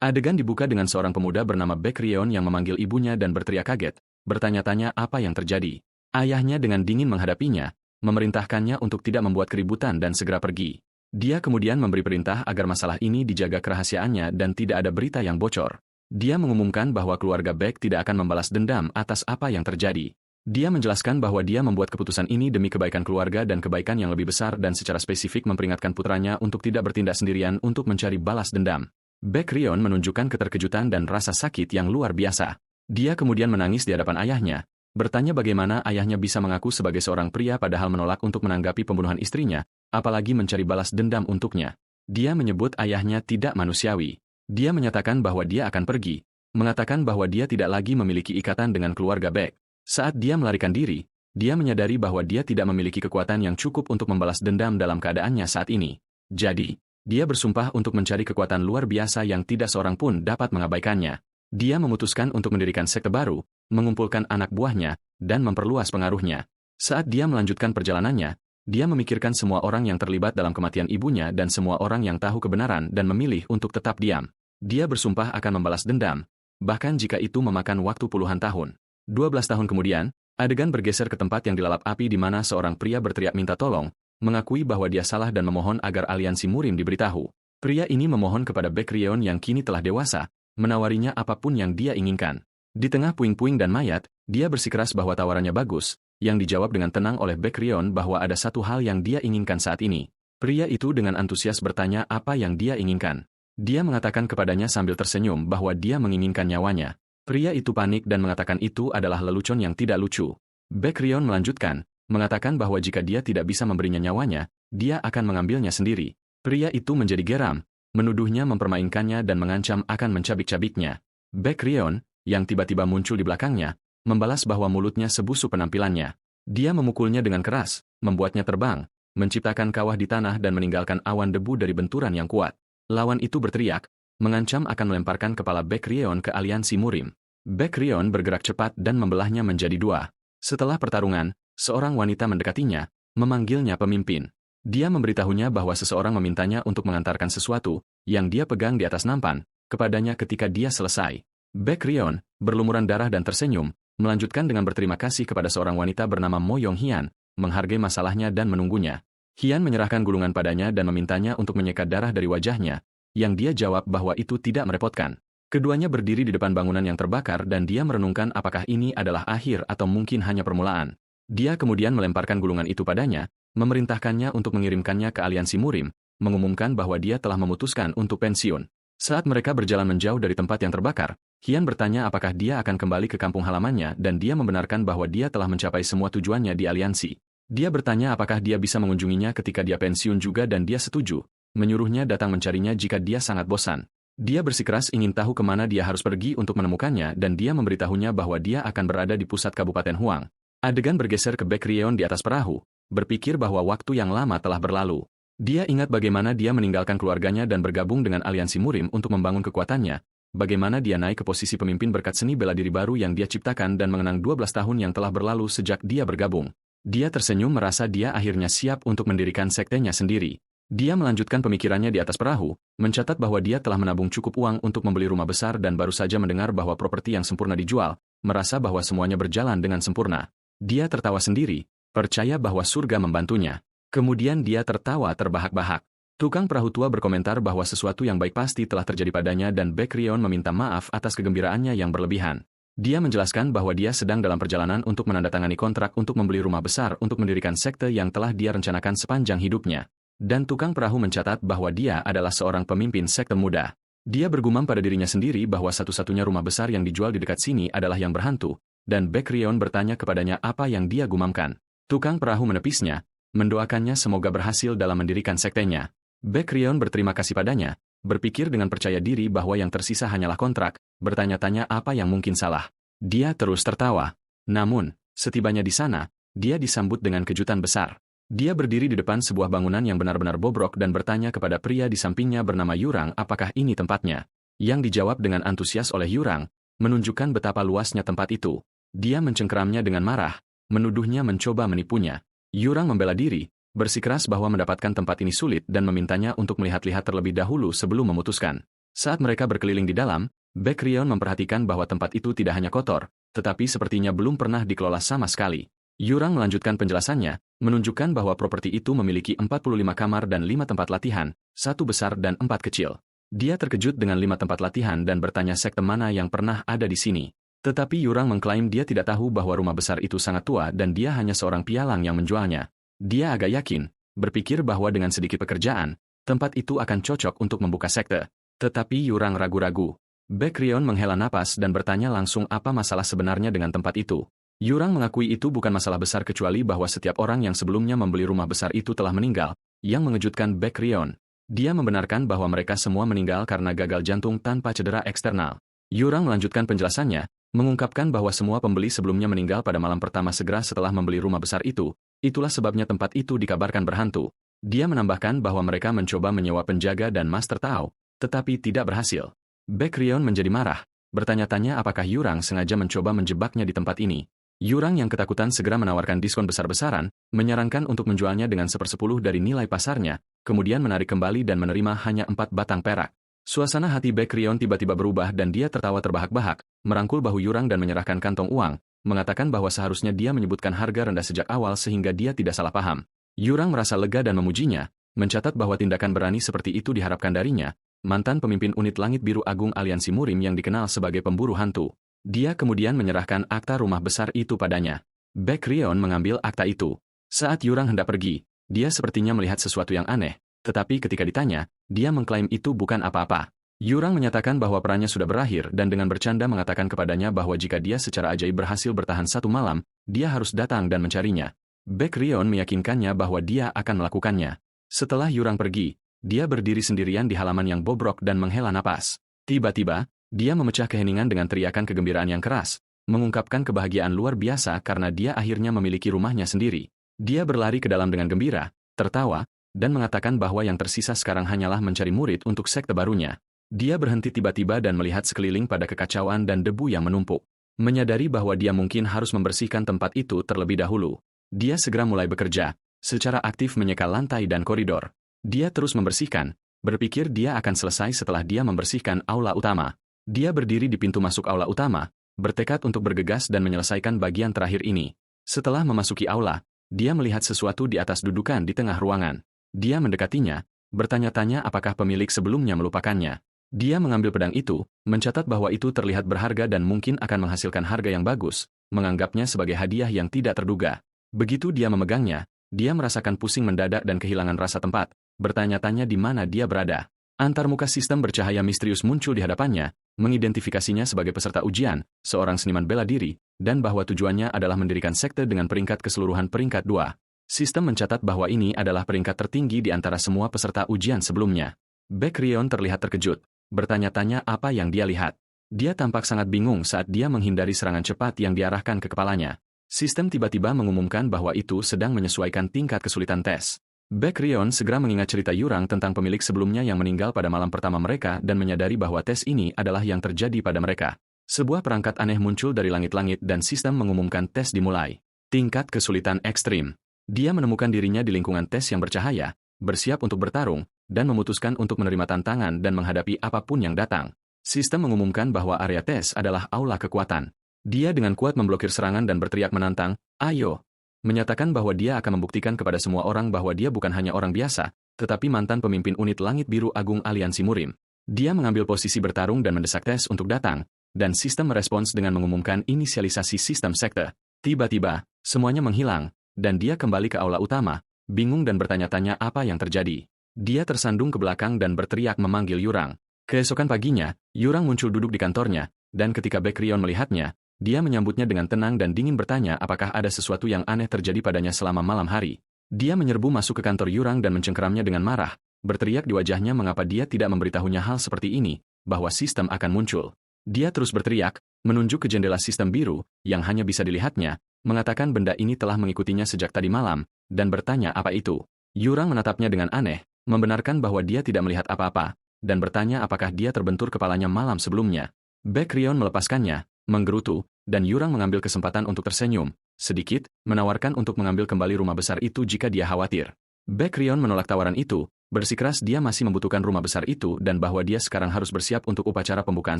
Adegan dibuka dengan seorang pemuda bernama Baek Ryeon yang memanggil ibunya dan berteriak kaget, bertanya-tanya apa yang terjadi. Ayahnya dengan dingin menghadapinya, memerintahkannya untuk tidak membuat keributan dan segera pergi. Dia kemudian memberi perintah agar masalah ini dijaga kerahasiaannya dan tidak ada berita yang bocor. Dia mengumumkan bahwa keluarga Baek tidak akan membalas dendam atas apa yang terjadi. Dia menjelaskan bahwa dia membuat keputusan ini demi kebaikan keluarga dan kebaikan yang lebih besar dan secara spesifik memperingatkan putranya untuk tidak bertindak sendirian untuk mencari balas dendam. Baek Ryeon menunjukkan keterkejutan dan rasa sakit yang luar biasa. Dia kemudian menangis di hadapan ayahnya, bertanya bagaimana ayahnya bisa mengaku sebagai seorang pria padahal menolak untuk menanggapi pembunuhan istrinya, apalagi mencari balas dendam untuknya. Dia menyebut ayahnya tidak manusiawi. Dia menyatakan bahwa dia akan pergi, mengatakan bahwa dia tidak lagi memiliki ikatan dengan keluarga Baek. Saat dia melarikan diri, dia menyadari bahwa dia tidak memiliki kekuatan yang cukup untuk membalas dendam dalam keadaannya saat ini. Jadi, dia bersumpah untuk mencari kekuatan luar biasa yang tidak seorang pun dapat mengabaikannya. Dia memutuskan untuk mendirikan sekte baru, mengumpulkan anak buahnya, dan memperluas pengaruhnya. Saat dia melanjutkan perjalanannya, dia memikirkan semua orang yang terlibat dalam kematian ibunya dan semua orang yang tahu kebenaran dan memilih untuk tetap diam. Dia bersumpah akan membalas dendam, bahkan jika itu memakan waktu puluhan tahun. 12 tahun kemudian, adegan bergeser ke tempat yang dilalap api di mana seorang pria berteriak minta tolong, mengakui bahwa dia salah dan memohon agar aliansi Murim diberitahu. Pria ini memohon kepada Baek Ryeon yang kini telah dewasa, menawarinya apapun yang dia inginkan. Di tengah puing-puing dan mayat, dia bersikeras bahwa tawarannya bagus, yang dijawab dengan tenang oleh Baek Ryeon bahwa ada satu hal yang dia inginkan saat ini. Pria itu dengan antusias bertanya apa yang dia inginkan. Dia mengatakan kepadanya sambil tersenyum bahwa dia menginginkan nyawanya. Pria itu panik dan mengatakan itu adalah lelucon yang tidak lucu. Baek Ryeon melanjutkan, mengatakan bahwa jika dia tidak bisa memberinya nyawanya, dia akan mengambilnya sendiri. Pria itu menjadi geram, menuduhnya mempermainkannya dan mengancam akan mencabik-cabiknya. Baek Ryeon, yang tiba-tiba muncul di belakangnya, membalas bahwa mulutnya sebusuk penampilannya. Dia memukulnya dengan keras, membuatnya terbang, menciptakan kawah di tanah dan meninggalkan awan debu dari benturan yang kuat. Lawan itu berteriak, mengancam akan melemparkan kepala Baek Ryeon ke aliansi Murim. Baek Ryeon bergerak cepat dan membelahnya menjadi dua. Setelah pertarungan, seorang wanita mendekatinya, memanggilnya pemimpin. Dia memberitahunya bahwa seseorang memintanya untuk mengantarkan sesuatu yang dia pegang di atas nampan kepadanya ketika dia selesai. Baek Ryeon, berlumuran darah dan tersenyum, melanjutkan dengan berterima kasih kepada seorang wanita bernama Mo Yong Hyun, menghargai masalahnya dan menunggunya. Hyun menyerahkan gulungan padanya dan memintanya untuk menyekat darah dari wajahnya, yang dia jawab bahwa itu tidak merepotkan. Keduanya berdiri di depan bangunan yang terbakar dan dia merenungkan apakah ini adalah akhir atau mungkin hanya permulaan. Dia kemudian melemparkan gulungan itu padanya, memerintahkannya untuk mengirimkannya ke aliansi Murim, mengumumkan bahwa dia telah memutuskan untuk pensiun. Saat mereka berjalan menjauh dari tempat yang terbakar, Hyun bertanya apakah dia akan kembali ke kampung halamannya dan dia membenarkan bahwa dia telah mencapai semua tujuannya di aliansi. Dia bertanya apakah dia bisa mengunjunginya ketika dia pensiun juga dan dia setuju, menyuruhnya datang mencarinya jika dia sangat bosan. Dia bersikeras ingin tahu kemana dia harus pergi untuk menemukannya dan dia memberitahunya bahwa dia akan berada di pusat Kabupaten Huang. Adegan bergeser ke Baek Ryeon di atas perahu, berpikir bahwa waktu yang lama telah berlalu. Dia ingat bagaimana dia meninggalkan keluarganya dan bergabung dengan aliansi Murim untuk membangun kekuatannya, bagaimana dia naik ke posisi pemimpin berkat seni bela diri baru yang dia ciptakan dan mengenang 12 tahun yang telah berlalu sejak dia bergabung. Dia tersenyum merasa dia akhirnya siap untuk mendirikan sektenya sendiri. Dia melanjutkan pemikirannya di atas perahu, mencatat bahwa dia telah menabung cukup uang untuk membeli rumah besar dan baru saja mendengar bahwa properti yang sempurna dijual, merasa bahwa semuanya berjalan dengan sempurna. Dia tertawa sendiri, percaya bahwa surga membantunya. Kemudian dia tertawa terbahak-bahak. Tukang perahu tua berkomentar bahwa sesuatu yang baik pasti telah terjadi padanya dan Baek Ryeon meminta maaf atas kegembiraannya yang berlebihan. Dia menjelaskan bahwa dia sedang dalam perjalanan untuk menandatangani kontrak untuk membeli rumah besar untuk mendirikan sekte yang telah dia rencanakan sepanjang hidupnya. Dan tukang perahu mencatat bahwa dia adalah seorang pemimpin sekte muda. Dia bergumam pada dirinya sendiri bahwa satu-satunya rumah besar yang dijual di dekat sini adalah yang berhantu, dan Baek Ryeon bertanya kepadanya apa yang dia gumamkan. Tukang perahu menepisnya, mendoakannya semoga berhasil dalam mendirikan sektenya. Baek Ryeon berterima kasih padanya, berpikir dengan percaya diri bahwa yang tersisa hanyalah kontrak, bertanya-tanya apa yang mungkin salah. Dia terus tertawa. Namun, setibanya di sana, dia disambut dengan kejutan besar. Dia berdiri di depan sebuah bangunan yang benar-benar bobrok dan bertanya kepada pria di sampingnya bernama Yurang apakah ini tempatnya. Yang dijawab dengan antusias oleh Yurang, menunjukkan betapa luasnya tempat itu. Dia mencengkeramnya dengan marah, menuduhnya mencoba menipunya. Yurang membela diri, bersikeras bahwa mendapatkan tempat ini sulit dan memintanya untuk melihat-lihat terlebih dahulu sebelum memutuskan. Saat mereka berkeliling di dalam, Baekryun memperhatikan bahwa tempat itu tidak hanya kotor, tetapi sepertinya belum pernah dikelola sama sekali. Yurang melanjutkan penjelasannya, menunjukkan bahwa properti itu memiliki 45 kamar dan 5 tempat latihan, 1 besar dan 4 kecil. Dia terkejut dengan 5 tempat latihan dan bertanya sekte mana yang pernah ada di sini. Tetapi Yurang mengklaim dia tidak tahu bahwa rumah besar itu sangat tua dan dia hanya seorang pialang yang menjualnya. Dia agak yakin, berpikir bahwa dengan sedikit pekerjaan, tempat itu akan cocok untuk membuka sekte. Tetapi Yurang ragu-ragu. Baekryun menghela napas dan bertanya langsung apa masalah sebenarnya dengan tempat itu. Yurang mengakui itu bukan masalah besar kecuali bahwa setiap orang yang sebelumnya membeli rumah besar itu telah meninggal, yang mengejutkan Baekryun. Dia membenarkan bahwa mereka semua meninggal karena gagal jantung tanpa cedera eksternal. Yurang melanjutkan penjelasannya, mengungkapkan bahwa semua pembeli sebelumnya meninggal pada malam pertama segera setelah membeli rumah besar itu, itulah sebabnya tempat itu dikabarkan berhantu. Dia menambahkan bahwa mereka mencoba menyewa penjaga dan master Tao, tetapi tidak berhasil. Baekryun menjadi marah, bertanya-tanya apakah Yurang sengaja mencoba menjebaknya di tempat ini. Yurang yang ketakutan segera menawarkan diskon besar-besaran, menyarankan untuk menjualnya dengan 1/10 dari nilai pasarnya, kemudian menarik kembali dan menerima hanya 4 batang perak. Suasana hati Baekryun tiba-tiba berubah dan dia tertawa terbahak-bahak, merangkul bahu Yurang dan menyerahkan kantong uang, mengatakan bahwa seharusnya dia menyebutkan harga rendah sejak awal sehingga dia tidak salah paham. Yurang merasa lega dan memujinya, mencatat bahwa tindakan berani seperti itu diharapkan darinya, mantan pemimpin unit Langit Biru Agung Aliansi Murim yang dikenal sebagai pemburu hantu. Dia kemudian menyerahkan akta rumah besar itu padanya. Baekryun mengambil akta itu. Saat Yurang hendak pergi, dia sepertinya melihat sesuatu yang aneh, tetapi ketika ditanya, dia mengklaim itu bukan apa-apa. Yurang menyatakan bahwa perannya sudah berakhir dan dengan bercanda mengatakan kepadanya bahwa jika dia secara ajaib berhasil bertahan 1 malam, dia harus datang dan mencarinya. Baekryun meyakinkannya bahwa dia akan melakukannya. Setelah Yurang pergi, dia berdiri sendirian di halaman yang bobrok dan menghela napas. Tiba-tiba, dia memecah keheningan dengan teriakan kegembiraan yang keras, mengungkapkan kebahagiaan luar biasa karena dia akhirnya memiliki rumahnya sendiri. Dia berlari ke dalam dengan gembira, tertawa, dan mengatakan bahwa yang tersisa sekarang hanyalah mencari murid untuk sekte barunya. Dia berhenti tiba-tiba dan melihat sekeliling pada kekacauan dan debu yang menumpuk. Menyadari bahwa dia mungkin harus membersihkan tempat itu terlebih dahulu. Dia segera mulai bekerja, secara aktif menyeka lantai dan koridor. Dia terus membersihkan, berpikir dia akan selesai setelah dia membersihkan aula utama. Dia berdiri di pintu masuk aula utama, bertekad untuk bergegas dan menyelesaikan bagian terakhir ini. Setelah memasuki aula, dia melihat sesuatu di atas dudukan di tengah ruangan. Dia mendekatinya, bertanya-tanya apakah pemilik sebelumnya melupakannya. Dia mengambil pedang itu, mencatat bahwa itu terlihat berharga dan mungkin akan menghasilkan harga yang bagus, menganggapnya sebagai hadiah yang tidak terduga. Begitu dia memegangnya, dia merasakan pusing mendadak dan kehilangan rasa tempat, bertanya-tanya di mana dia berada. Antarmuka sistem bercahaya misterius muncul di hadapannya, mengidentifikasinya sebagai peserta ujian, seorang seniman bela diri, dan bahwa tujuannya adalah mendirikan sekte dengan peringkat keseluruhan peringkat 2. Sistem mencatat bahwa ini adalah peringkat tertinggi di antara semua peserta ujian sebelumnya. Baekryun terlihat terkejut, bertanya-tanya apa yang dia lihat. Dia tampak sangat bingung saat dia menghindari serangan cepat yang diarahkan ke kepalanya. Sistem tiba-tiba mengumumkan bahwa itu sedang menyesuaikan tingkat kesulitan tes. Baekryun segera mengingat cerita Yurang tentang pemilik sebelumnya yang meninggal pada malam pertama mereka dan menyadari bahwa tes ini adalah yang terjadi pada mereka. Sebuah perangkat aneh muncul dari langit-langit dan sistem mengumumkan tes dimulai. Tingkat kesulitan ekstrim. Dia menemukan dirinya di lingkungan tes yang bercahaya, bersiap untuk bertarung, dan memutuskan untuk menerima tantangan dan menghadapi apapun yang datang. Sistem mengumumkan bahwa area tes adalah aula kekuatan. Dia dengan kuat memblokir serangan dan berteriak menantang, "Ayo!" Menyatakan bahwa dia akan membuktikan kepada semua orang bahwa dia bukan hanya orang biasa, tetapi mantan pemimpin unit Langit Biru Agung Aliansi Murim. Dia mengambil posisi bertarung dan mendesak tes untuk datang, dan sistem merespons dengan mengumumkan inisialisasi sistem sekte. Tiba-tiba, semuanya menghilang, dan dia kembali ke aula utama, bingung dan bertanya-tanya apa yang terjadi. Dia tersandung ke belakang dan berteriak memanggil Yurang. Keesokan paginya, Yurang muncul duduk di kantornya, dan ketika Baekryun melihatnya, dia menyambutnya dengan tenang dan dingin bertanya apakah ada sesuatu yang aneh terjadi padanya selama malam hari. Dia menyerbu masuk ke kantor Yurang dan mencengkeramnya dengan marah, berteriak di wajahnya mengapa dia tidak memberitahunya hal seperti ini, bahwa sistem akan muncul. Dia terus berteriak, menunjuk ke jendela sistem biru, yang hanya bisa dilihatnya, mengatakan benda ini telah mengikutinya sejak tadi malam, dan bertanya apa itu. Yurang menatapnya dengan aneh, membenarkan bahwa dia tidak melihat apa-apa, dan bertanya apakah dia terbentur kepalanya malam sebelumnya. Baekryun melepaskannya, menggerutu, dan Yurang mengambil kesempatan untuk tersenyum, sedikit, menawarkan untuk mengambil kembali rumah besar itu jika dia khawatir. Baekryun menolak tawaran itu, Bersikeras dia masih membutuhkan rumah besar itu dan bahwa dia sekarang harus bersiap untuk upacara pembukaan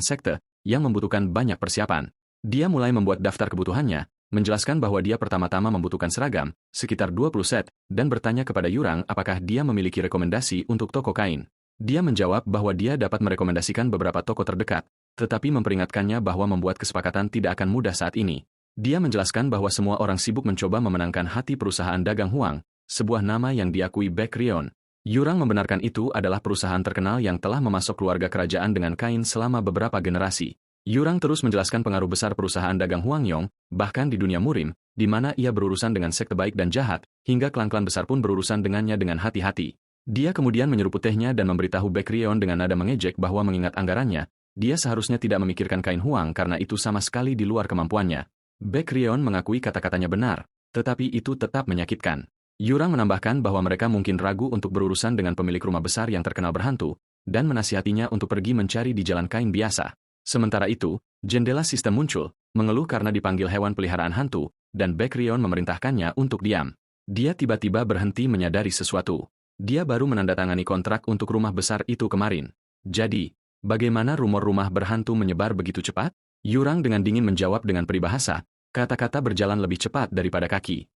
sekte yang membutuhkan banyak persiapan. Dia mulai membuat daftar kebutuhannya, menjelaskan bahwa dia pertama-tama membutuhkan seragam, sekitar 20 set, dan bertanya kepada Yurang apakah dia memiliki rekomendasi untuk toko kain. Dia menjawab bahwa dia dapat merekomendasikan beberapa toko terdekat, tetapi memperingatkannya bahwa membuat kesepakatan tidak akan mudah saat ini. Dia menjelaskan bahwa semua orang sibuk mencoba memenangkan hati perusahaan dagang Huang, sebuah nama yang diakui Baek Ryeon. Yurang membenarkan itu adalah perusahaan terkenal yang telah memasok keluarga kerajaan dengan kain selama beberapa generasi. Yurang terus menjelaskan pengaruh besar perusahaan dagang Huangyong, bahkan di dunia murim, di mana ia berurusan dengan sekte baik dan jahat, hingga klan-klan besar pun berurusan dengannya dengan hati-hati. Dia kemudian menyeruput tehnya dan memberitahu Baek Ryeon dengan nada mengejek bahwa mengingat anggarannya, dia seharusnya tidak memikirkan kain Huang karena itu sama sekali di luar kemampuannya. Baek Ryeon mengakui kata-katanya benar, tetapi itu tetap menyakitkan. Yurang menambahkan bahwa mereka mungkin ragu untuk berurusan dengan pemilik rumah besar yang terkenal berhantu, dan menasihatinya untuk pergi mencari di jalan kain biasa. Sementara itu, jendela sistem muncul, mengeluh karena dipanggil hewan peliharaan hantu, dan Baek Ryeon memerintahkannya untuk diam. Dia tiba-tiba berhenti menyadari sesuatu. Dia baru menandatangani kontrak untuk rumah besar itu kemarin. Jadi, bagaimana rumor rumah berhantu menyebar begitu cepat? Yurang dengan dingin menjawab dengan peribahasa, kata-kata berjalan lebih cepat daripada kaki.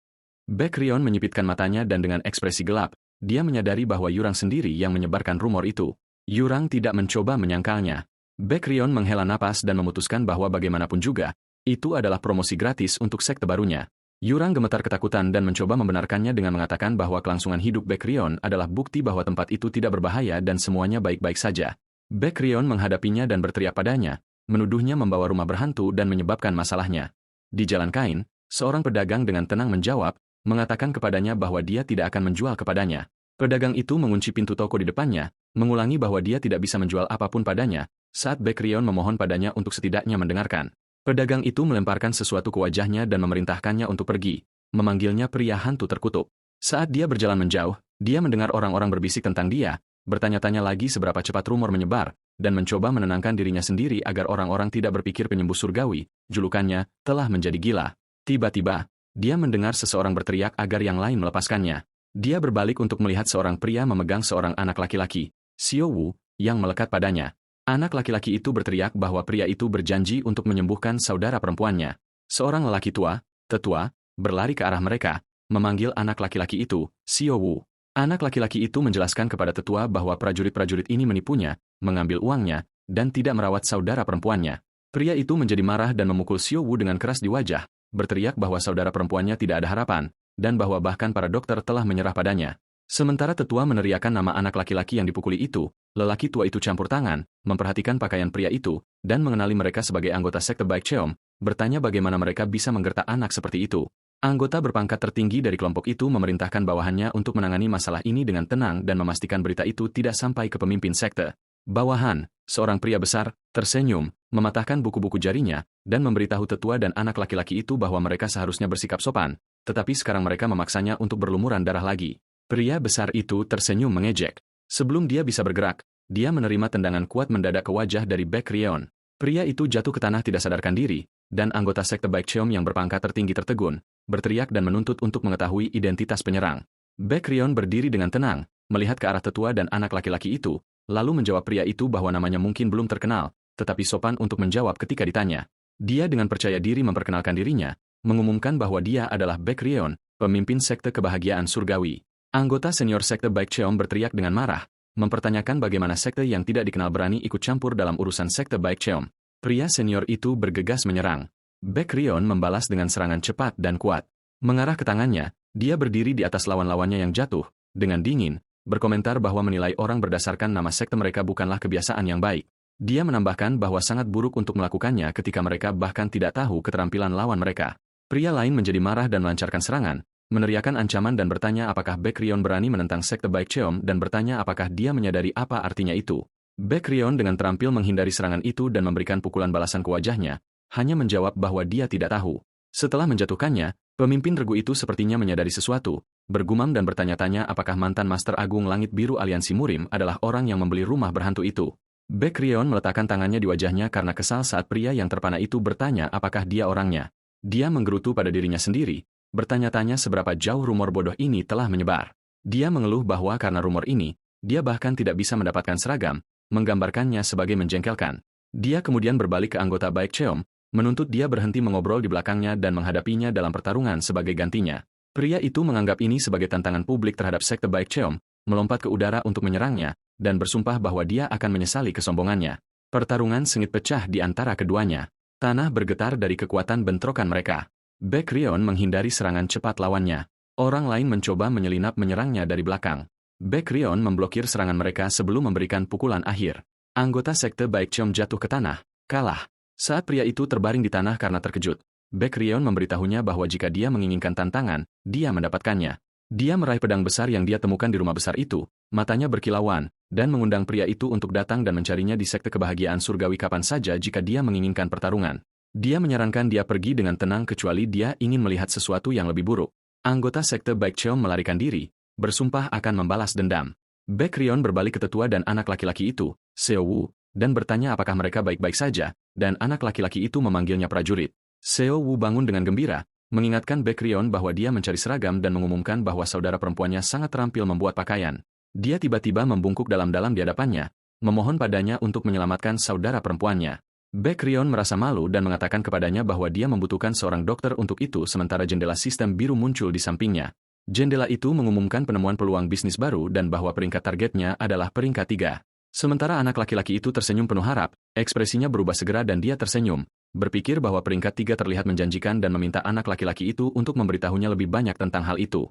Baek Ryeon menyipitkan matanya dan dengan ekspresi gelap, dia menyadari bahwa Yurang sendiri yang menyebarkan rumor itu. Yurang tidak mencoba menyangkalnya. Baek Ryeon menghela napas dan memutuskan bahwa bagaimanapun juga, itu adalah promosi gratis untuk sekte barunya. Yurang gemetar ketakutan dan mencoba membenarkannya dengan mengatakan bahwa kelangsungan hidup Baek Ryeon adalah bukti bahwa tempat itu tidak berbahaya dan semuanya baik-baik saja. Baek Ryeon menghadapinya dan berteriak padanya, menuduhnya membawa rumah berhantu dan menyebabkan masalahnya. Di jalan kain, seorang pedagang dengan tenang menjawab, mengatakan kepadanya bahwa dia tidak akan menjual kepadanya. Pedagang itu mengunci pintu toko di depannya, mengulangi bahwa dia tidak bisa menjual apapun padanya, saat Baek Ryeon memohon padanya untuk setidaknya mendengarkan. Pedagang itu melemparkan sesuatu ke wajahnya dan memerintahkannya untuk pergi, memanggilnya pria hantu terkutuk. Saat dia berjalan menjauh, dia mendengar orang-orang berbisik tentang dia, bertanya-tanya lagi seberapa cepat rumor menyebar, dan mencoba menenangkan dirinya sendiri agar orang-orang tidak berpikir penyembuh surgawi, julukannya, telah menjadi gila. Tiba-tiba, dia mendengar seseorang berteriak agar yang lain melepaskannya. Dia berbalik untuk melihat seorang pria memegang seorang anak laki-laki, Xiao Wu, yang melekat padanya. Anak laki-laki itu berteriak bahwa pria itu berjanji untuk menyembuhkan saudara perempuannya. Seorang lelaki tua, tetua, berlari ke arah mereka, memanggil anak laki-laki itu, Xiao Wu. Anak laki-laki itu menjelaskan kepada tetua bahwa prajurit-prajurit ini menipunya, mengambil uangnya, dan tidak merawat saudara perempuannya. Pria itu menjadi marah dan memukul Xiao Wu dengan keras di wajah, berteriak bahwa saudara perempuannya tidak ada harapan, dan bahwa bahkan para dokter telah menyerah padanya. Sementara tetua meneriakkan nama anak laki-laki yang dipukuli itu, lelaki tua itu campur tangan, memperhatikan pakaian pria itu, dan mengenali mereka sebagai anggota sekte Baek Cheom, bertanya bagaimana mereka bisa menggertak anak seperti itu. Anggota berpangkat tertinggi dari kelompok itu memerintahkan bawahannya untuk menangani masalah ini dengan tenang dan memastikan berita itu tidak sampai ke pemimpin sekte. Bawahan, seorang pria besar, tersenyum, mematahkan buku-buku jarinya, dan memberitahu tetua dan anak laki-laki itu bahwa mereka seharusnya bersikap sopan, tetapi sekarang mereka memaksanya untuk berlumuran darah lagi. Pria besar itu tersenyum mengejek. Sebelum dia bisa bergerak, dia menerima tendangan kuat mendadak ke wajah dari Baek Ryeon. Pria itu jatuh ke tanah tidak sadarkan diri, dan anggota sekte Baek Cheom yang berpangkat tertinggi tertegun, berteriak dan menuntut untuk mengetahui identitas penyerang. Baek Ryeon berdiri dengan tenang, melihat ke arah tetua dan anak laki-laki itu, lalu menjawab pria itu bahwa namanya mungkin belum terkenal, tetapi sopan untuk menjawab ketika ditanya. Dia dengan percaya diri memperkenalkan dirinya, mengumumkan bahwa dia adalah Baek Ryeon, pemimpin sekte kebahagiaan surgawi. Anggota senior sekte Baek Cheom berteriak dengan marah, mempertanyakan bagaimana sekte yang tidak dikenal berani ikut campur dalam urusan sekte Baek Cheom. Pria senior itu bergegas menyerang. Baek Ryeon membalas dengan serangan cepat dan kuat. Mengarah ke tangannya, dia berdiri di atas lawan-lawannya yang jatuh, dengan dingin, berkomentar bahwa menilai orang berdasarkan nama sekte mereka bukanlah kebiasaan yang baik. Dia menambahkan bahwa sangat buruk untuk melakukannya ketika mereka bahkan tidak tahu keterampilan lawan mereka. Pria lain menjadi marah dan melancarkan serangan, meneriakkan ancaman dan bertanya apakah Baek Ryeon berani menentang sekte Baek Cheom dan bertanya apakah dia menyadari apa artinya itu. Baek Ryeon dengan terampil menghindari serangan itu dan memberikan pukulan balasan ke wajahnya, hanya menjawab bahwa dia tidak tahu. Setelah menjatuhkannya, pemimpin regu itu sepertinya menyadari sesuatu, bergumam dan bertanya-tanya apakah mantan Master Agung Langit Biru Aliansi Murim adalah orang yang membeli rumah berhantu itu. Baek Ryeon meletakkan tangannya di wajahnya karena kesal saat pria yang terpana itu bertanya apakah dia orangnya. Dia menggerutu pada dirinya sendiri, bertanya-tanya seberapa jauh rumor bodoh ini telah menyebar. Dia mengeluh bahwa karena rumor ini, dia bahkan tidak bisa mendapatkan seragam, menggambarkannya sebagai menjengkelkan. Dia kemudian berbalik ke anggota Baek Cheom, menuntut dia berhenti mengobrol di belakangnya dan menghadapinya dalam pertarungan sebagai gantinya. Pria itu menganggap ini sebagai tantangan publik terhadap sekte Baek Cheom, melompat ke udara untuk menyerangnya, dan bersumpah bahwa dia akan menyesali kesombongannya. Pertarungan sengit pecah di antara keduanya. Tanah bergetar dari kekuatan bentrokan mereka. Baek Ryeon menghindari serangan cepat lawannya. Orang lain mencoba menyelinap menyerangnya dari belakang. Baek Ryeon memblokir serangan mereka sebelum memberikan pukulan akhir. Anggota sekte Baek Cheom jatuh ke tanah, kalah. Saat pria itu terbaring di tanah karena terkejut, Baek Ryeon memberitahunya bahwa jika dia menginginkan tantangan, dia mendapatkannya. Dia meraih pedang besar yang dia temukan di rumah besar itu, matanya berkilauan, dan mengundang pria itu untuk datang dan mencarinya di sekte kebahagiaan surgawi kapan saja jika dia menginginkan pertarungan. Dia menyarankan dia pergi dengan tenang kecuali dia ingin melihat sesuatu yang lebih buruk. Anggota sekte Baek Cheom melarikan diri, bersumpah akan membalas dendam. Baek Ryeon berbalik ke tetua dan anak laki-laki itu, Seo Woo, dan bertanya apakah mereka baik-baik saja, dan anak laki-laki itu memanggilnya prajurit. Seo Woo bangun dengan gembira, mengingatkan Baek Ryeon bahwa dia mencari seragam dan mengumumkan bahwa saudara perempuannya sangat terampil membuat pakaian. Dia tiba-tiba membungkuk dalam-dalam di hadapannya, memohon padanya untuk menyelamatkan saudara perempuannya. Baek Ryeon merasa malu dan mengatakan kepadanya bahwa dia membutuhkan seorang dokter untuk itu sementara jendela sistem biru muncul di sampingnya. Jendela itu mengumumkan penemuan peluang bisnis baru dan bahwa peringkat targetnya adalah peringkat 3. Sementara anak laki-laki itu tersenyum penuh harap, ekspresinya berubah segera dan dia tersenyum, berpikir bahwa peringkat 3 terlihat menjanjikan dan meminta anak laki-laki itu untuk memberitahunya lebih banyak tentang hal itu.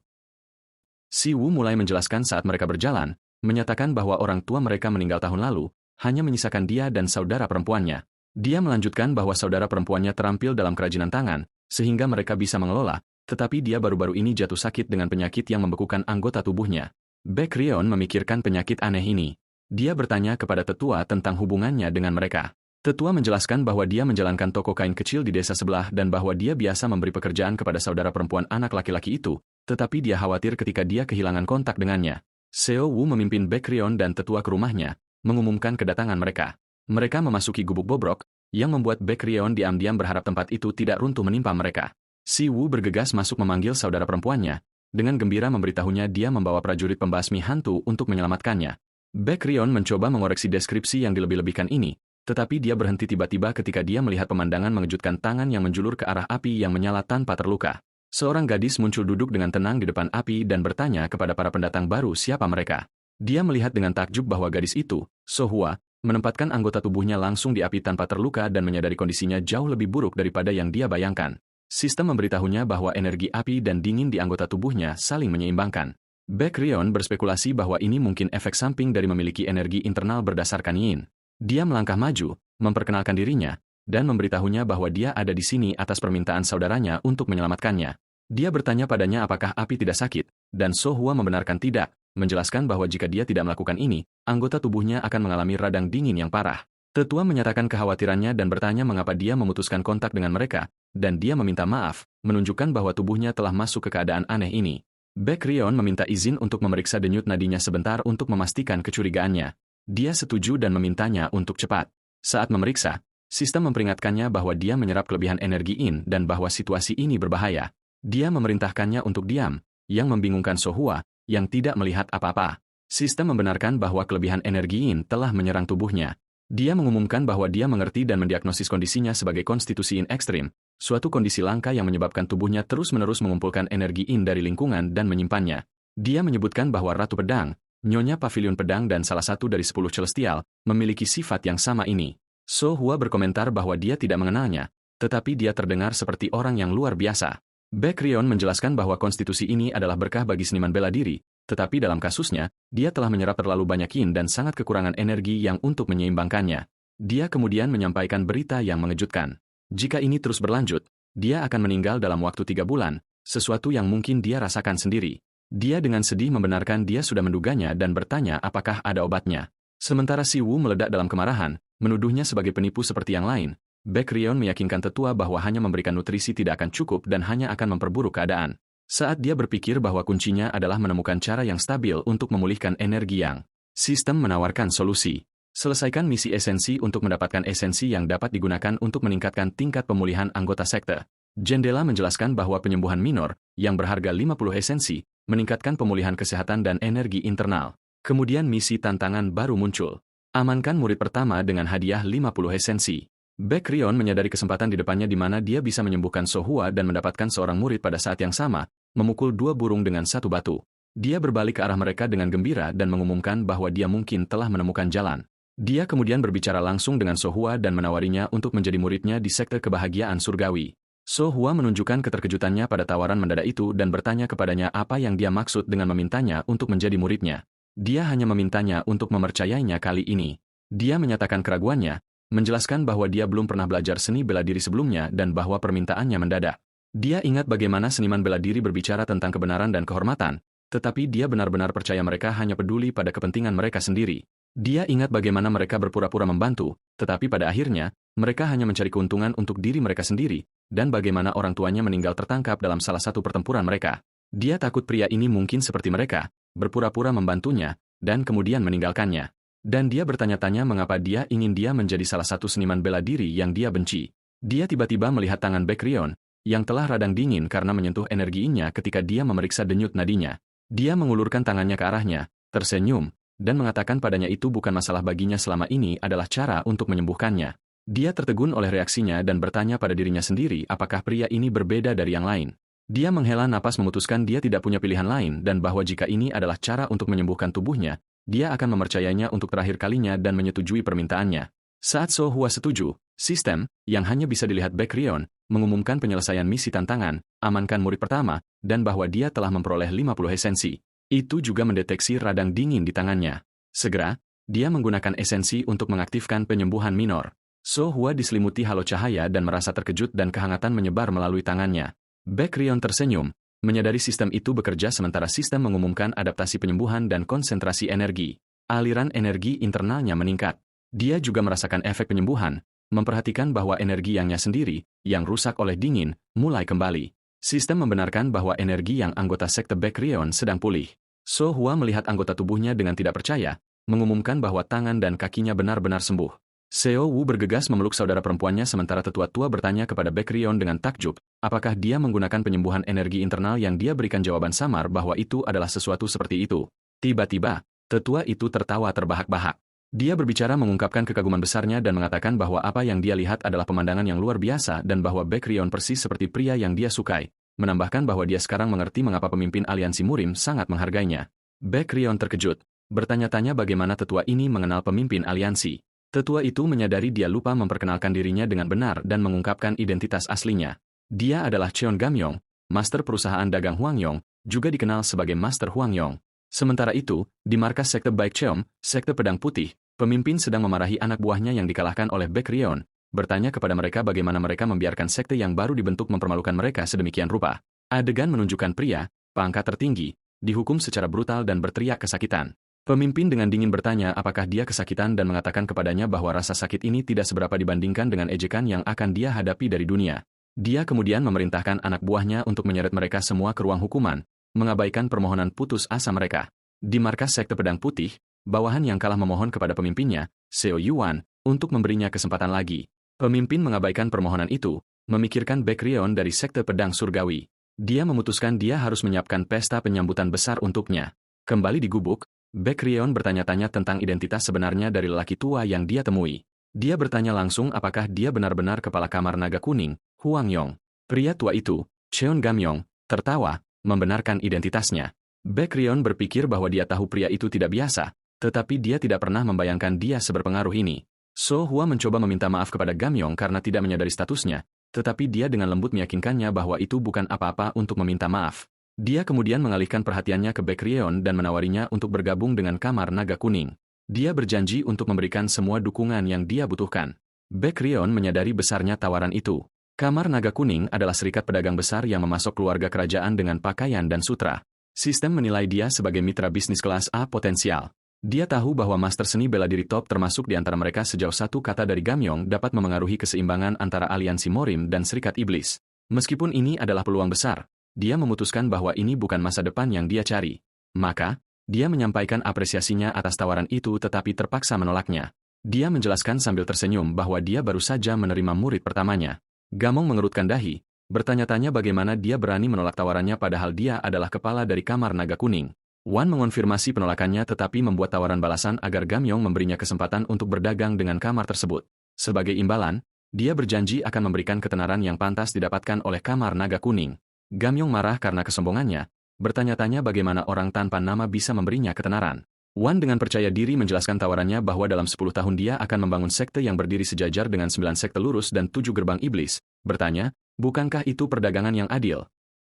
Si Woo mulai menjelaskan saat mereka berjalan, menyatakan bahwa orang tua mereka meninggal tahun lalu, hanya menyisakan dia dan saudara perempuannya. Dia melanjutkan bahwa saudara perempuannya terampil dalam kerajinan tangan, sehingga mereka bisa mengelola, tetapi dia baru-baru ini jatuh sakit dengan penyakit yang membekukan anggota tubuhnya. Baek Ryeon memikirkan penyakit aneh ini. Dia bertanya kepada tetua tentang hubungannya dengan mereka. Tetua menjelaskan bahwa dia menjalankan toko kain kecil di desa sebelah dan bahwa dia biasa memberi pekerjaan kepada saudara perempuan anak laki-laki itu, tetapi dia khawatir ketika dia kehilangan kontak dengannya. Seo Woo memimpin Baek Ryeon dan tetua ke rumahnya, mengumumkan kedatangan mereka. Mereka memasuki gubuk bobrok, yang membuat Baek Ryeon diam-diam berharap tempat itu tidak runtuh menimpa mereka. Si Woo bergegas masuk memanggil saudara perempuannya, dengan gembira memberitahunya dia membawa prajurit pembasmi hantu untuk menyelamatkannya. Baek Ryeon mencoba mengoreksi deskripsi yang dilebih-lebihkan ini, tetapi dia berhenti tiba-tiba ketika dia melihat pemandangan mengejutkan tangan yang menjulur ke arah api yang menyala tanpa terluka. Seorang gadis muncul duduk dengan tenang di depan api dan bertanya kepada para pendatang baru siapa mereka. Dia melihat dengan takjub bahwa gadis itu, So Hwa, menempatkan anggota tubuhnya langsung di api tanpa terluka dan menyadari kondisinya jauh lebih buruk daripada yang dia bayangkan. Sistem memberitahunya bahwa energi api dan dingin di anggota tubuhnya saling menyeimbangkan. Baek Ryeon berspekulasi bahwa ini mungkin efek samping dari memiliki energi internal berdasarkan yin. Dia melangkah maju, memperkenalkan dirinya, dan memberitahunya bahwa dia ada di sini atas permintaan saudaranya untuk menyelamatkannya. Dia bertanya padanya apakah api tidak sakit, dan So Hwa membenarkan tidak, menjelaskan bahwa jika dia tidak melakukan ini, anggota tubuhnya akan mengalami radang dingin yang parah. Tetua menyatakan kekhawatirannya dan bertanya mengapa dia memutuskan kontak dengan mereka, dan dia meminta maaf, menunjukkan bahwa tubuhnya telah masuk ke keadaan aneh ini. Baek Ryeon meminta izin untuk memeriksa denyut nadinya sebentar untuk memastikan kecurigaannya. Dia setuju dan memintanya untuk cepat. Saat memeriksa, sistem memperingatkannya bahwa dia menyerap kelebihan energi yin dan bahwa situasi ini berbahaya. Dia memerintahkannya untuk diam, yang membingungkan So Hwa, yang tidak melihat apa-apa. Sistem membenarkan bahwa kelebihan energi yin telah menyerang tubuhnya. Dia mengumumkan bahwa dia mengerti dan mendiagnosis kondisinya sebagai konstitusi yin ekstrim, suatu kondisi langka yang menyebabkan tubuhnya terus-menerus mengumpulkan energi yin dari lingkungan dan menyimpannya. Dia menyebutkan bahwa Ratu Pedang, Nyonya Pavilion Pedang dan salah satu dari 10 Celestial, memiliki sifat yang sama ini. So Hwa berkomentar bahwa dia tidak mengenalnya, tetapi dia terdengar seperti orang yang luar biasa. Baek Ryeon menjelaskan bahwa konstitusi ini adalah berkah bagi seniman bela diri, tetapi dalam kasusnya, dia telah menyerap terlalu banyak yin dan sangat kekurangan energi yang untuk menyeimbangkannya. Dia kemudian menyampaikan berita yang mengejutkan. Jika ini terus berlanjut, dia akan meninggal dalam waktu 3 bulan, sesuatu yang mungkin dia rasakan sendiri. Dia dengan sedih membenarkan dia sudah menduganya dan bertanya apakah ada obatnya. Sementara Si Woo meledak dalam kemarahan, menuduhnya sebagai penipu seperti yang lain. Baek Ryeon meyakinkan tetua bahwa hanya memberikan nutrisi tidak akan cukup dan hanya akan memperburuk keadaan. Saat dia berpikir bahwa kuncinya adalah menemukan cara yang stabil untuk memulihkan energi yang, sistem menawarkan solusi. Selesaikan misi esensi untuk mendapatkan esensi yang dapat digunakan untuk meningkatkan tingkat pemulihan anggota sekte. Jendela menjelaskan bahwa penyembuhan minor, yang berharga 50 esensi, meningkatkan pemulihan kesehatan dan energi internal. Kemudian misi tantangan baru muncul. Amankan murid pertama dengan hadiah 50 esensi. Baekryong menyadari kesempatan di depannya di mana dia bisa menyembuhkan Sohua dan mendapatkan seorang murid pada saat yang sama, memukul dua burung dengan satu batu. Dia berbalik ke arah mereka dengan gembira dan mengumumkan bahwa dia mungkin telah menemukan jalan. Dia kemudian berbicara langsung dengan Sohua dan menawarinya untuk menjadi muridnya di sekte kebahagiaan surgawi. Sohua menunjukkan keterkejutannya pada tawaran mendadak itu dan bertanya kepadanya apa yang dia maksud dengan memintanya untuk menjadi muridnya. Dia hanya memintanya untuk mempercayainya kali ini. Dia menyatakan keraguannya, menjelaskan bahwa dia belum pernah belajar seni bela diri sebelumnya dan bahwa permintaannya mendadak. Dia ingat bagaimana seniman bela diri berbicara tentang kebenaran dan kehormatan, tetapi dia benar-benar percaya mereka hanya peduli pada kepentingan mereka sendiri. Dia ingat bagaimana mereka berpura-pura membantu, tetapi pada akhirnya, mereka hanya mencari keuntungan untuk diri mereka sendiri, dan bagaimana orang tuanya meninggal tertangkap dalam salah satu pertempuran mereka. Dia takut pria ini mungkin seperti mereka, berpura-pura membantunya, dan kemudian meninggalkannya. Dan dia bertanya-tanya mengapa dia ingin dia menjadi salah satu seniman bela diri yang dia benci. Dia tiba-tiba melihat tangan Baekryong, yang telah radang dingin karena menyentuh energinya ketika dia memeriksa denyut nadinya. Dia mengulurkan tangannya ke arahnya, tersenyum, dan mengatakan padanya itu bukan masalah baginya selama ini adalah cara untuk menyembuhkannya. Dia tertegun oleh reaksinya dan bertanya pada dirinya sendiri apakah pria ini berbeda dari yang lain. Dia menghela napas memutuskan dia tidak punya pilihan lain dan bahwa jika ini adalah cara untuk menyembuhkan tubuhnya, dia akan mempercayainya untuk terakhir kalinya dan menyetujui permintaannya. Saat Sohua setuju, sistem, yang hanya bisa dilihat Baekryong, mengumumkan penyelesaian misi tantangan, amankan murid pertama, dan bahwa dia telah memperoleh 50 esensi. Itu juga mendeteksi radang dingin di tangannya. Segera, dia menggunakan esensi untuk mengaktifkan penyembuhan minor. Sohua diselimuti halo cahaya dan merasa terkejut dan kehangatan menyebar melalui tangannya. Baekryong tersenyum, menyadari sistem itu bekerja sementara sistem mengumumkan adaptasi penyembuhan dan konsentrasi energi. Aliran energi internalnya meningkat. Dia juga merasakan efek penyembuhan, memperhatikan bahwa energi yangnya sendiri, yang rusak oleh dingin, mulai kembali. Sistem membenarkan bahwa energi yang anggota sekte Baekryong sedang pulih. Sohua melihat anggota tubuhnya dengan tidak percaya, mengumumkan bahwa tangan dan kakinya benar-benar sembuh. Seo Wu bergegas memeluk saudara perempuannya sementara tetua tua bertanya kepada Baekryong dengan takjub, apakah dia menggunakan penyembuhan energi internal yang dia berikan jawaban samar bahwa itu adalah sesuatu seperti itu. Tiba-tiba, tetua itu tertawa terbahak-bahak. Dia berbicara mengungkapkan kekaguman besarnya dan mengatakan bahwa apa yang dia lihat adalah pemandangan yang luar biasa dan bahwa Baekryong persis seperti pria yang dia sukai, menambahkan bahwa dia sekarang mengerti mengapa pemimpin aliansi Murim sangat menghargainya. Baekryong terkejut, bertanya-tanya bagaimana tetua ini mengenal pemimpin aliansi. Tetua itu menyadari dia lupa memperkenalkan dirinya dengan benar dan mengungkapkan identitas aslinya. Dia adalah Cheon Gamyong, master perusahaan dagang Hwangyong, juga dikenal sebagai Master Hwangyong. Sementara itu, di markas sekte Baekcheom, sekte pedang putih, pemimpin sedang memarahi anak buahnya yang dikalahkan oleh Baekryong, bertanya kepada mereka bagaimana mereka membiarkan sekte yang baru dibentuk mempermalukan mereka sedemikian rupa. Adegan menunjukkan pria, pangkat tertinggi, dihukum secara brutal dan berteriak kesakitan. Pemimpin dengan dingin bertanya apakah dia kesakitan dan mengatakan kepadanya bahwa rasa sakit ini tidak seberapa dibandingkan dengan ejekan yang akan dia hadapi dari dunia. Dia kemudian memerintahkan anak buahnya untuk menyeret mereka semua ke ruang hukuman, mengabaikan permohonan putus asa mereka. Di markas sekte pedang putih, bawahan yang kalah memohon kepada pemimpinnya, Seo Yuan, untuk memberinya kesempatan lagi. Pemimpin mengabaikan permohonan itu, memikirkan Baekryong dari sekte pedang surgawi. Dia memutuskan dia harus menyiapkan pesta penyambutan besar untuknya. Kembali di gubuk, Baekryong bertanya-tanya tentang identitas sebenarnya dari lelaki tua yang dia temui. Dia bertanya langsung apakah dia benar-benar kepala kamar naga kuning, Hwangyong. Pria tua itu, Cheon Gamyong, tertawa, membenarkan identitasnya. Baekryong berpikir bahwa dia tahu pria itu tidak biasa, tetapi dia tidak pernah membayangkan dia seberpengaruh ini. Sohua mencoba meminta maaf kepada Gamyong karena tidak menyadari statusnya, tetapi dia dengan lembut meyakinkannya bahwa itu bukan apa-apa untuk meminta maaf. Dia kemudian mengalihkan perhatiannya ke Baekryong dan menawarinya untuk bergabung dengan Kamar Naga Kuning. Dia berjanji untuk memberikan semua dukungan yang dia butuhkan. Baekryong menyadari besarnya tawaran itu. Kamar Naga Kuning adalah serikat pedagang besar yang memasok keluarga kerajaan dengan pakaian dan sutra. Sistem menilai dia sebagai mitra bisnis kelas A potensial. Dia tahu bahwa master seni bela diri top termasuk di antara mereka sejauh satu kata dari Gamyong dapat memengaruhi keseimbangan antara aliansi Morim dan Serikat Iblis. Meskipun ini adalah peluang besar, dia memutuskan bahwa ini bukan masa depan yang dia cari. Maka, dia menyampaikan apresiasinya atas tawaran itu tetapi terpaksa menolaknya. Dia menjelaskan sambil tersenyum bahwa dia baru saja menerima murid pertamanya. Gamong mengerutkan dahi, bertanya-tanya bagaimana dia berani menolak tawarannya padahal dia adalah kepala dari Kamar Naga Kuning. Wan mengonfirmasi penolakannya tetapi membuat tawaran balasan agar Gamyong memberinya kesempatan untuk berdagang dengan kamar tersebut. Sebagai imbalan, dia berjanji akan memberikan ketenaran yang pantas didapatkan oleh kamar naga kuning. Gamyong marah karena kesombongannya, bertanya-tanya bagaimana orang tanpa nama bisa memberinya ketenaran. Wan dengan percaya diri menjelaskan tawarannya bahwa dalam 10 tahun dia akan membangun sekte yang berdiri sejajar dengan 9 sekte lurus dan 7 gerbang iblis. Bertanya, bukankah itu perdagangan yang adil?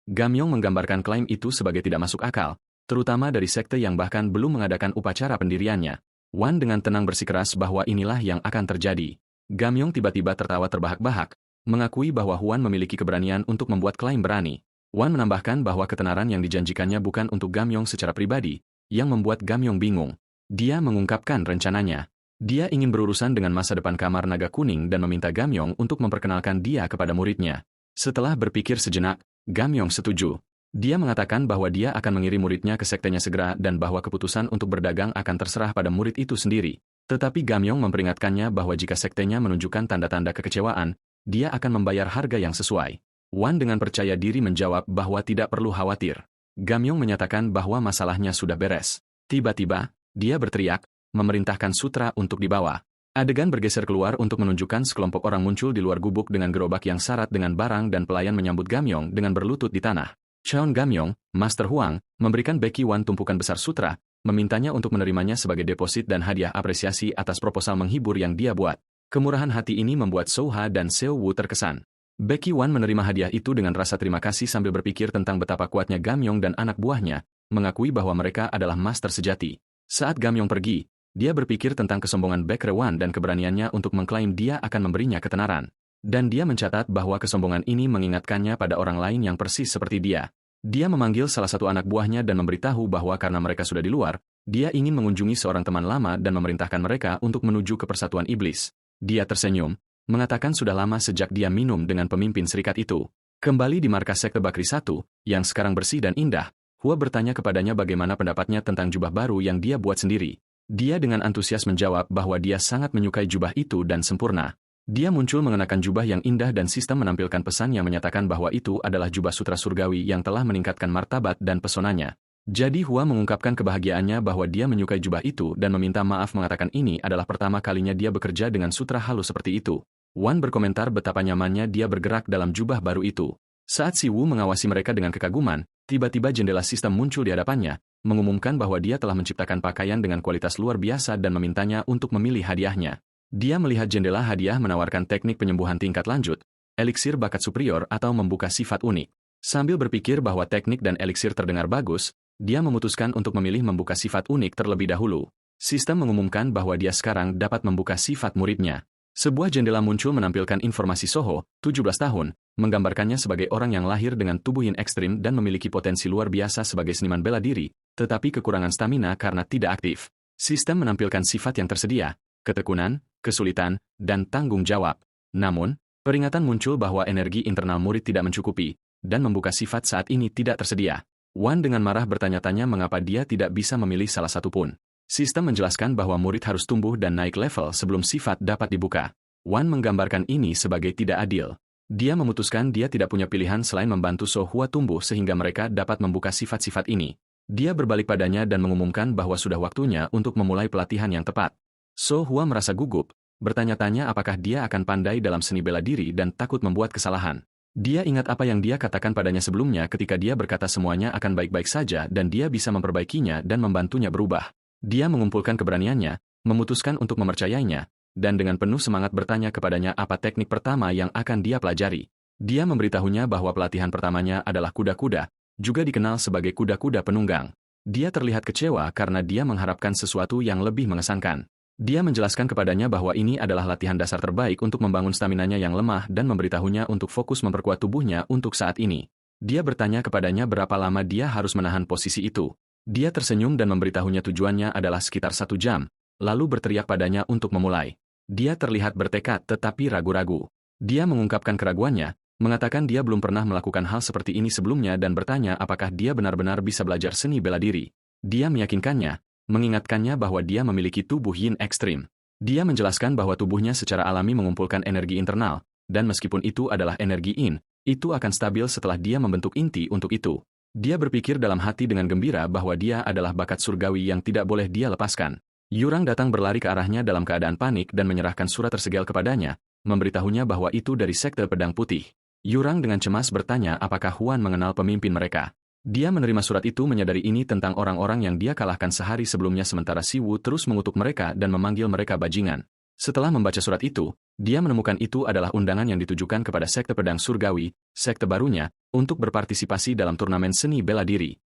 Gamyong menggambarkan klaim itu sebagai tidak masuk akal, terutama dari sekte yang bahkan belum mengadakan upacara pendiriannya. Wan dengan tenang bersikeras bahwa inilah yang akan terjadi. Gamyong tiba-tiba tertawa terbahak-bahak, mengakui bahwa Wan memiliki keberanian untuk membuat klaim berani. Wan menambahkan bahwa ketenaran yang dijanjikannya bukan untuk Gamyong secara pribadi, yang membuat Gamyong bingung. Dia mengungkapkan rencananya. Dia ingin berurusan dengan masa depan kamar naga kuning dan meminta Gamyong untuk memperkenalkan dia kepada muridnya. Setelah berpikir sejenak, Gamyong setuju. Dia mengatakan bahwa dia akan mengirim muridnya ke sektenya segera dan bahwa keputusan untuk berdagang akan terserah pada murid itu sendiri. Tetapi Gamyong memperingatkannya bahwa jika sektenya menunjukkan tanda-tanda kekecewaan, dia akan membayar harga yang sesuai. Wan dengan percaya diri menjawab bahwa tidak perlu khawatir. Gamyong menyatakan bahwa masalahnya sudah beres. Tiba-tiba, dia berteriak, memerintahkan sutra untuk dibawa. Adegan bergeser keluar untuk menunjukkan sekelompok orang muncul di luar gubuk dengan gerobak yang syarat dengan barang dan pelayan menyambut Gamyong dengan berlutut di tanah. Cheon Gamyong, Master Huang, memberikan Becky Wan tumpukan besar sutra, memintanya untuk menerimanya sebagai deposit dan hadiah apresiasi atas proposal menghibur yang dia buat. Kemurahan hati ini membuat So Ha dan Seo Woo terkesan. Becky Wan menerima hadiah itu dengan rasa terima kasih sambil berpikir tentang betapa kuatnya Gamyong dan anak buahnya, mengakui bahwa mereka adalah master sejati. Saat Gamyong pergi, dia berpikir tentang kesombongan Baekre Wan dan keberaniannya untuk mengklaim dia akan memberinya ketenaran. Dan dia mencatat bahwa kesombongan ini mengingatkannya pada orang lain yang persis seperti dia. Dia memanggil salah satu anak buahnya dan memberitahu bahwa karena mereka sudah di luar, dia ingin mengunjungi seorang teman lama dan memerintahkan mereka untuk menuju ke persatuan iblis. Dia tersenyum, mengatakan sudah lama sejak dia minum dengan pemimpin serikat itu. Kembali di markas sekte Bakri 1, yang sekarang bersih dan indah, Hua bertanya kepadanya bagaimana pendapatnya tentang jubah baru yang dia buat sendiri. Dia dengan antusias menjawab bahwa dia sangat menyukai jubah itu dan sempurna. Dia muncul mengenakan jubah yang indah dan sistem menampilkan pesan yang menyatakan bahwa itu adalah jubah sutra surgawi yang telah meningkatkan martabat dan pesonanya. Jadi Hua mengungkapkan kebahagiaannya bahwa dia menyukai jubah itu dan meminta maaf mengatakan ini adalah pertama kalinya dia bekerja dengan sutra halus seperti itu. Wan berkomentar betapa nyamannya dia bergerak dalam jubah baru itu. Saat Si Wu mengawasi mereka dengan kekaguman, tiba-tiba jendela sistem muncul di hadapannya, mengumumkan bahwa dia telah menciptakan pakaian dengan kualitas luar biasa dan memintanya untuk memilih hadiahnya. Dia melihat jendela hadiah menawarkan teknik penyembuhan tingkat lanjut, eliksir bakat superior atau membuka sifat unik. Sambil berpikir bahwa teknik dan eliksir terdengar bagus, dia memutuskan untuk memilih membuka sifat unik terlebih dahulu. Sistem mengumumkan bahwa dia sekarang dapat membuka sifat muridnya. Sebuah jendela muncul menampilkan informasi Soho, 17 tahun, menggambarkannya sebagai orang yang lahir dengan tubuh yin ekstrim dan memiliki potensi luar biasa sebagai seniman bela diri, tetapi kekurangan stamina karena tidak aktif. Sistem menampilkan sifat yang tersedia, ketekunan, kesulitan, dan tanggung jawab. Namun, peringatan muncul bahwa energi internal murid tidak mencukupi, dan membuka sifat saat ini tidak tersedia. Wan dengan marah bertanya-tanya mengapa dia tidak bisa memilih salah satu pun. Sistem menjelaskan bahwa murid harus tumbuh dan naik level sebelum sifat dapat dibuka. Wan menggambarkan ini sebagai tidak adil. Dia memutuskan dia tidak punya pilihan selain membantu So Hua tumbuh sehingga mereka dapat membuka sifat-sifat ini. Dia berbalik padanya dan mengumumkan bahwa sudah waktunya untuk memulai pelatihan yang tepat. So Hua merasa gugup, bertanya-tanya apakah dia akan pandai dalam seni bela diri dan takut membuat kesalahan. Dia ingat apa yang dia katakan padanya sebelumnya ketika dia berkata semuanya akan baik-baik saja dan dia bisa memperbaikinya dan membantunya berubah. Dia mengumpulkan keberaniannya, memutuskan untuk mempercayainya, dan dengan penuh semangat bertanya kepadanya apa teknik pertama yang akan dia pelajari. Dia memberitahunya bahwa pelatihan pertamanya adalah kuda-kuda, juga dikenal sebagai kuda-kuda penunggang. Dia terlihat kecewa karena dia mengharapkan sesuatu yang lebih mengesankan. Dia menjelaskan kepadanya bahwa ini adalah latihan dasar terbaik untuk membangun staminanya yang lemah dan memberitahunya untuk fokus memperkuat tubuhnya untuk saat ini. Dia bertanya kepadanya berapa lama dia harus menahan posisi itu. Dia tersenyum dan memberitahunya tujuannya adalah sekitar 1 jam, lalu berteriak padanya untuk memulai. Dia terlihat bertekad tetapi ragu-ragu. Dia mengungkapkan keraguannya, mengatakan dia belum pernah melakukan hal seperti ini sebelumnya dan bertanya apakah dia benar-benar bisa belajar seni bela diri. Dia meyakinkannya, mengingatkannya bahwa dia memiliki tubuh yin ekstrim. Dia menjelaskan bahwa tubuhnya secara alami mengumpulkan energi internal, dan meskipun itu adalah energi yin, itu akan stabil setelah dia membentuk inti untuk itu. Dia berpikir dalam hati dengan gembira bahwa dia adalah bakat surgawi yang tidak boleh dia lepaskan. Yurang datang berlari ke arahnya dalam keadaan panik dan menyerahkan surat tersegel kepadanya, memberitahunya bahwa itu dari Sekte Pedang Putih. Yurang dengan cemas bertanya apakah Huan mengenal pemimpin mereka. Dia menerima surat itu menyadari ini tentang orang-orang yang dia kalahkan sehari sebelumnya sementara Si Wu terus mengutuk mereka dan memanggil mereka bajingan. Setelah membaca surat itu, dia menemukan itu adalah undangan yang ditujukan kepada Sekte Pedang Surgawi, sekte barunya, untuk berpartisipasi dalam turnamen seni bela diri.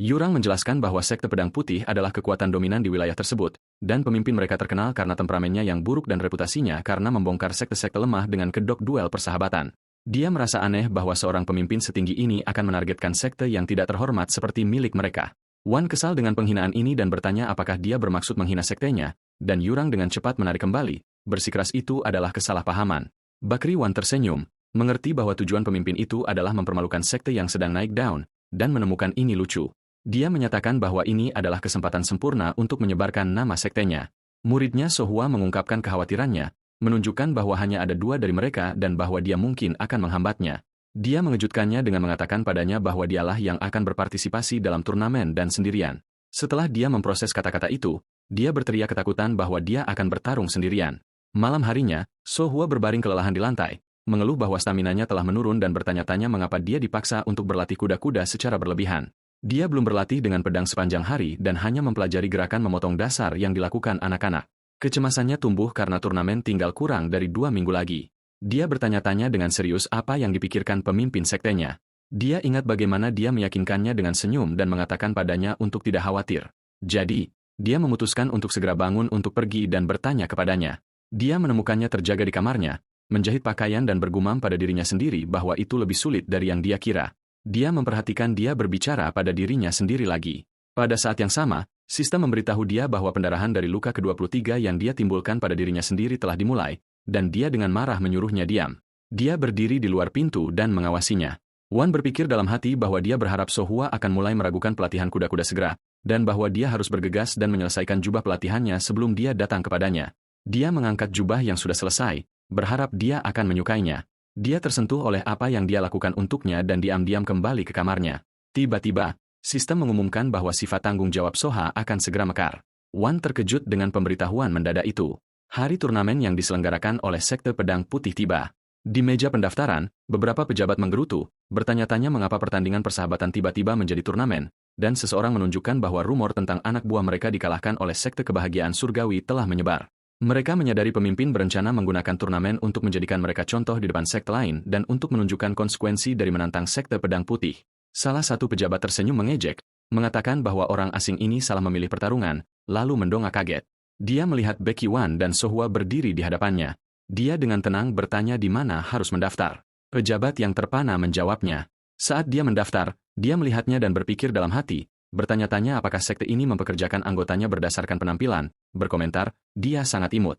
Yurang menjelaskan bahwa Sekte Pedang Putih adalah kekuatan dominan di wilayah tersebut, dan pemimpin mereka terkenal karena temperamennya yang buruk dan reputasinya karena membongkar sekte-sekte lemah dengan kedok duel persahabatan. Dia merasa aneh bahwa seorang pemimpin setinggi ini akan menargetkan sekte yang tidak terhormat seperti milik mereka. Wan kesal dengan penghinaan ini dan bertanya apakah dia bermaksud menghina sektenya, dan Yurang dengan cepat menarik kembali, bersikeras itu adalah kesalahpahaman. Bakri Wan tersenyum, mengerti bahwa tujuan pemimpin itu adalah mempermalukan sekte yang sedang naik daun, dan menemukan ini lucu. Dia menyatakan bahwa ini adalah kesempatan sempurna untuk menyebarkan nama sektenya. Muridnya Sohua mengungkapkan kekhawatirannya, menunjukkan bahwa hanya ada 2 dari mereka dan bahwa dia mungkin akan menghambatnya. Dia mengejutkannya dengan mengatakan padanya bahwa dialah yang akan berpartisipasi dalam turnamen dan sendirian. Setelah dia memproses kata-kata itu, dia berteriak ketakutan bahwa dia akan bertarung sendirian. Malam harinya, Sohua berbaring kelelahan di lantai, mengeluh bahwa staminanya telah menurun dan bertanya-tanya mengapa dia dipaksa untuk berlatih kuda-kuda secara berlebihan. Dia belum berlatih dengan pedang sepanjang hari dan hanya mempelajari gerakan memotong dasar yang dilakukan anak-anak. Kecemasannya tumbuh karena turnamen tinggal kurang dari 2 minggu lagi. Dia bertanya-tanya dengan serius apa yang dipikirkan pemimpin sektenya. Dia ingat bagaimana dia meyakinkannya dengan senyum dan mengatakan padanya untuk tidak khawatir. Jadi, dia memutuskan untuk segera bangun untuk pergi dan bertanya kepadanya. Dia menemukannya terjaga di kamarnya, menjahit pakaian dan bergumam pada dirinya sendiri bahwa itu lebih sulit dari yang dia kira. Dia memperhatikan dia berbicara pada dirinya sendiri lagi. Pada saat yang sama, sistem memberitahu dia bahwa pendarahan dari luka ke-23 yang dia timbulkan pada dirinya sendiri telah dimulai, dan dia dengan marah menyuruhnya diam. Dia berdiri di luar pintu dan mengawasinya. Wan berpikir dalam hati bahwa dia berharap Sohua akan mulai meragukan pelatihan kuda-kuda segera, dan bahwa dia harus bergegas dan menyelesaikan jubah pelatihannya sebelum dia datang kepadanya. Dia mengangkat jubah yang sudah selesai, berharap dia akan menyukainya. Dia tersentuh oleh apa yang dia lakukan untuknya dan diam-diam kembali ke kamarnya. Tiba-tiba, sistem mengumumkan bahwa sifat tanggung jawab Soha akan segera mekar. Wan terkejut dengan pemberitahuan mendadak itu. Hari turnamen yang diselenggarakan oleh Sekte Pedang Putih tiba. Di meja pendaftaran, beberapa pejabat menggerutu, bertanya-tanya mengapa pertandingan persahabatan tiba-tiba menjadi turnamen, dan seseorang menunjukkan bahwa rumor tentang anak buah mereka dikalahkan oleh Sekte Kebahagiaan Surgawi telah menyebar. Mereka menyadari pemimpin berencana menggunakan turnamen untuk menjadikan mereka contoh di depan sekte lain dan untuk menunjukkan konsekuensi dari menantang Sekte Pedang Putih. Salah satu pejabat tersenyum mengejek, mengatakan bahwa orang asing ini salah memilih pertarungan, lalu mendongak kaget. Dia melihat Becky Wan dan Sohua berdiri di hadapannya. Dia dengan tenang bertanya di mana harus mendaftar. Pejabat yang terpana menjawabnya. Saat dia mendaftar, dia melihatnya dan berpikir dalam hati, bertanya-tanya apakah sekte ini mempekerjakan anggotanya berdasarkan penampilan, berkomentar, dia sangat imut.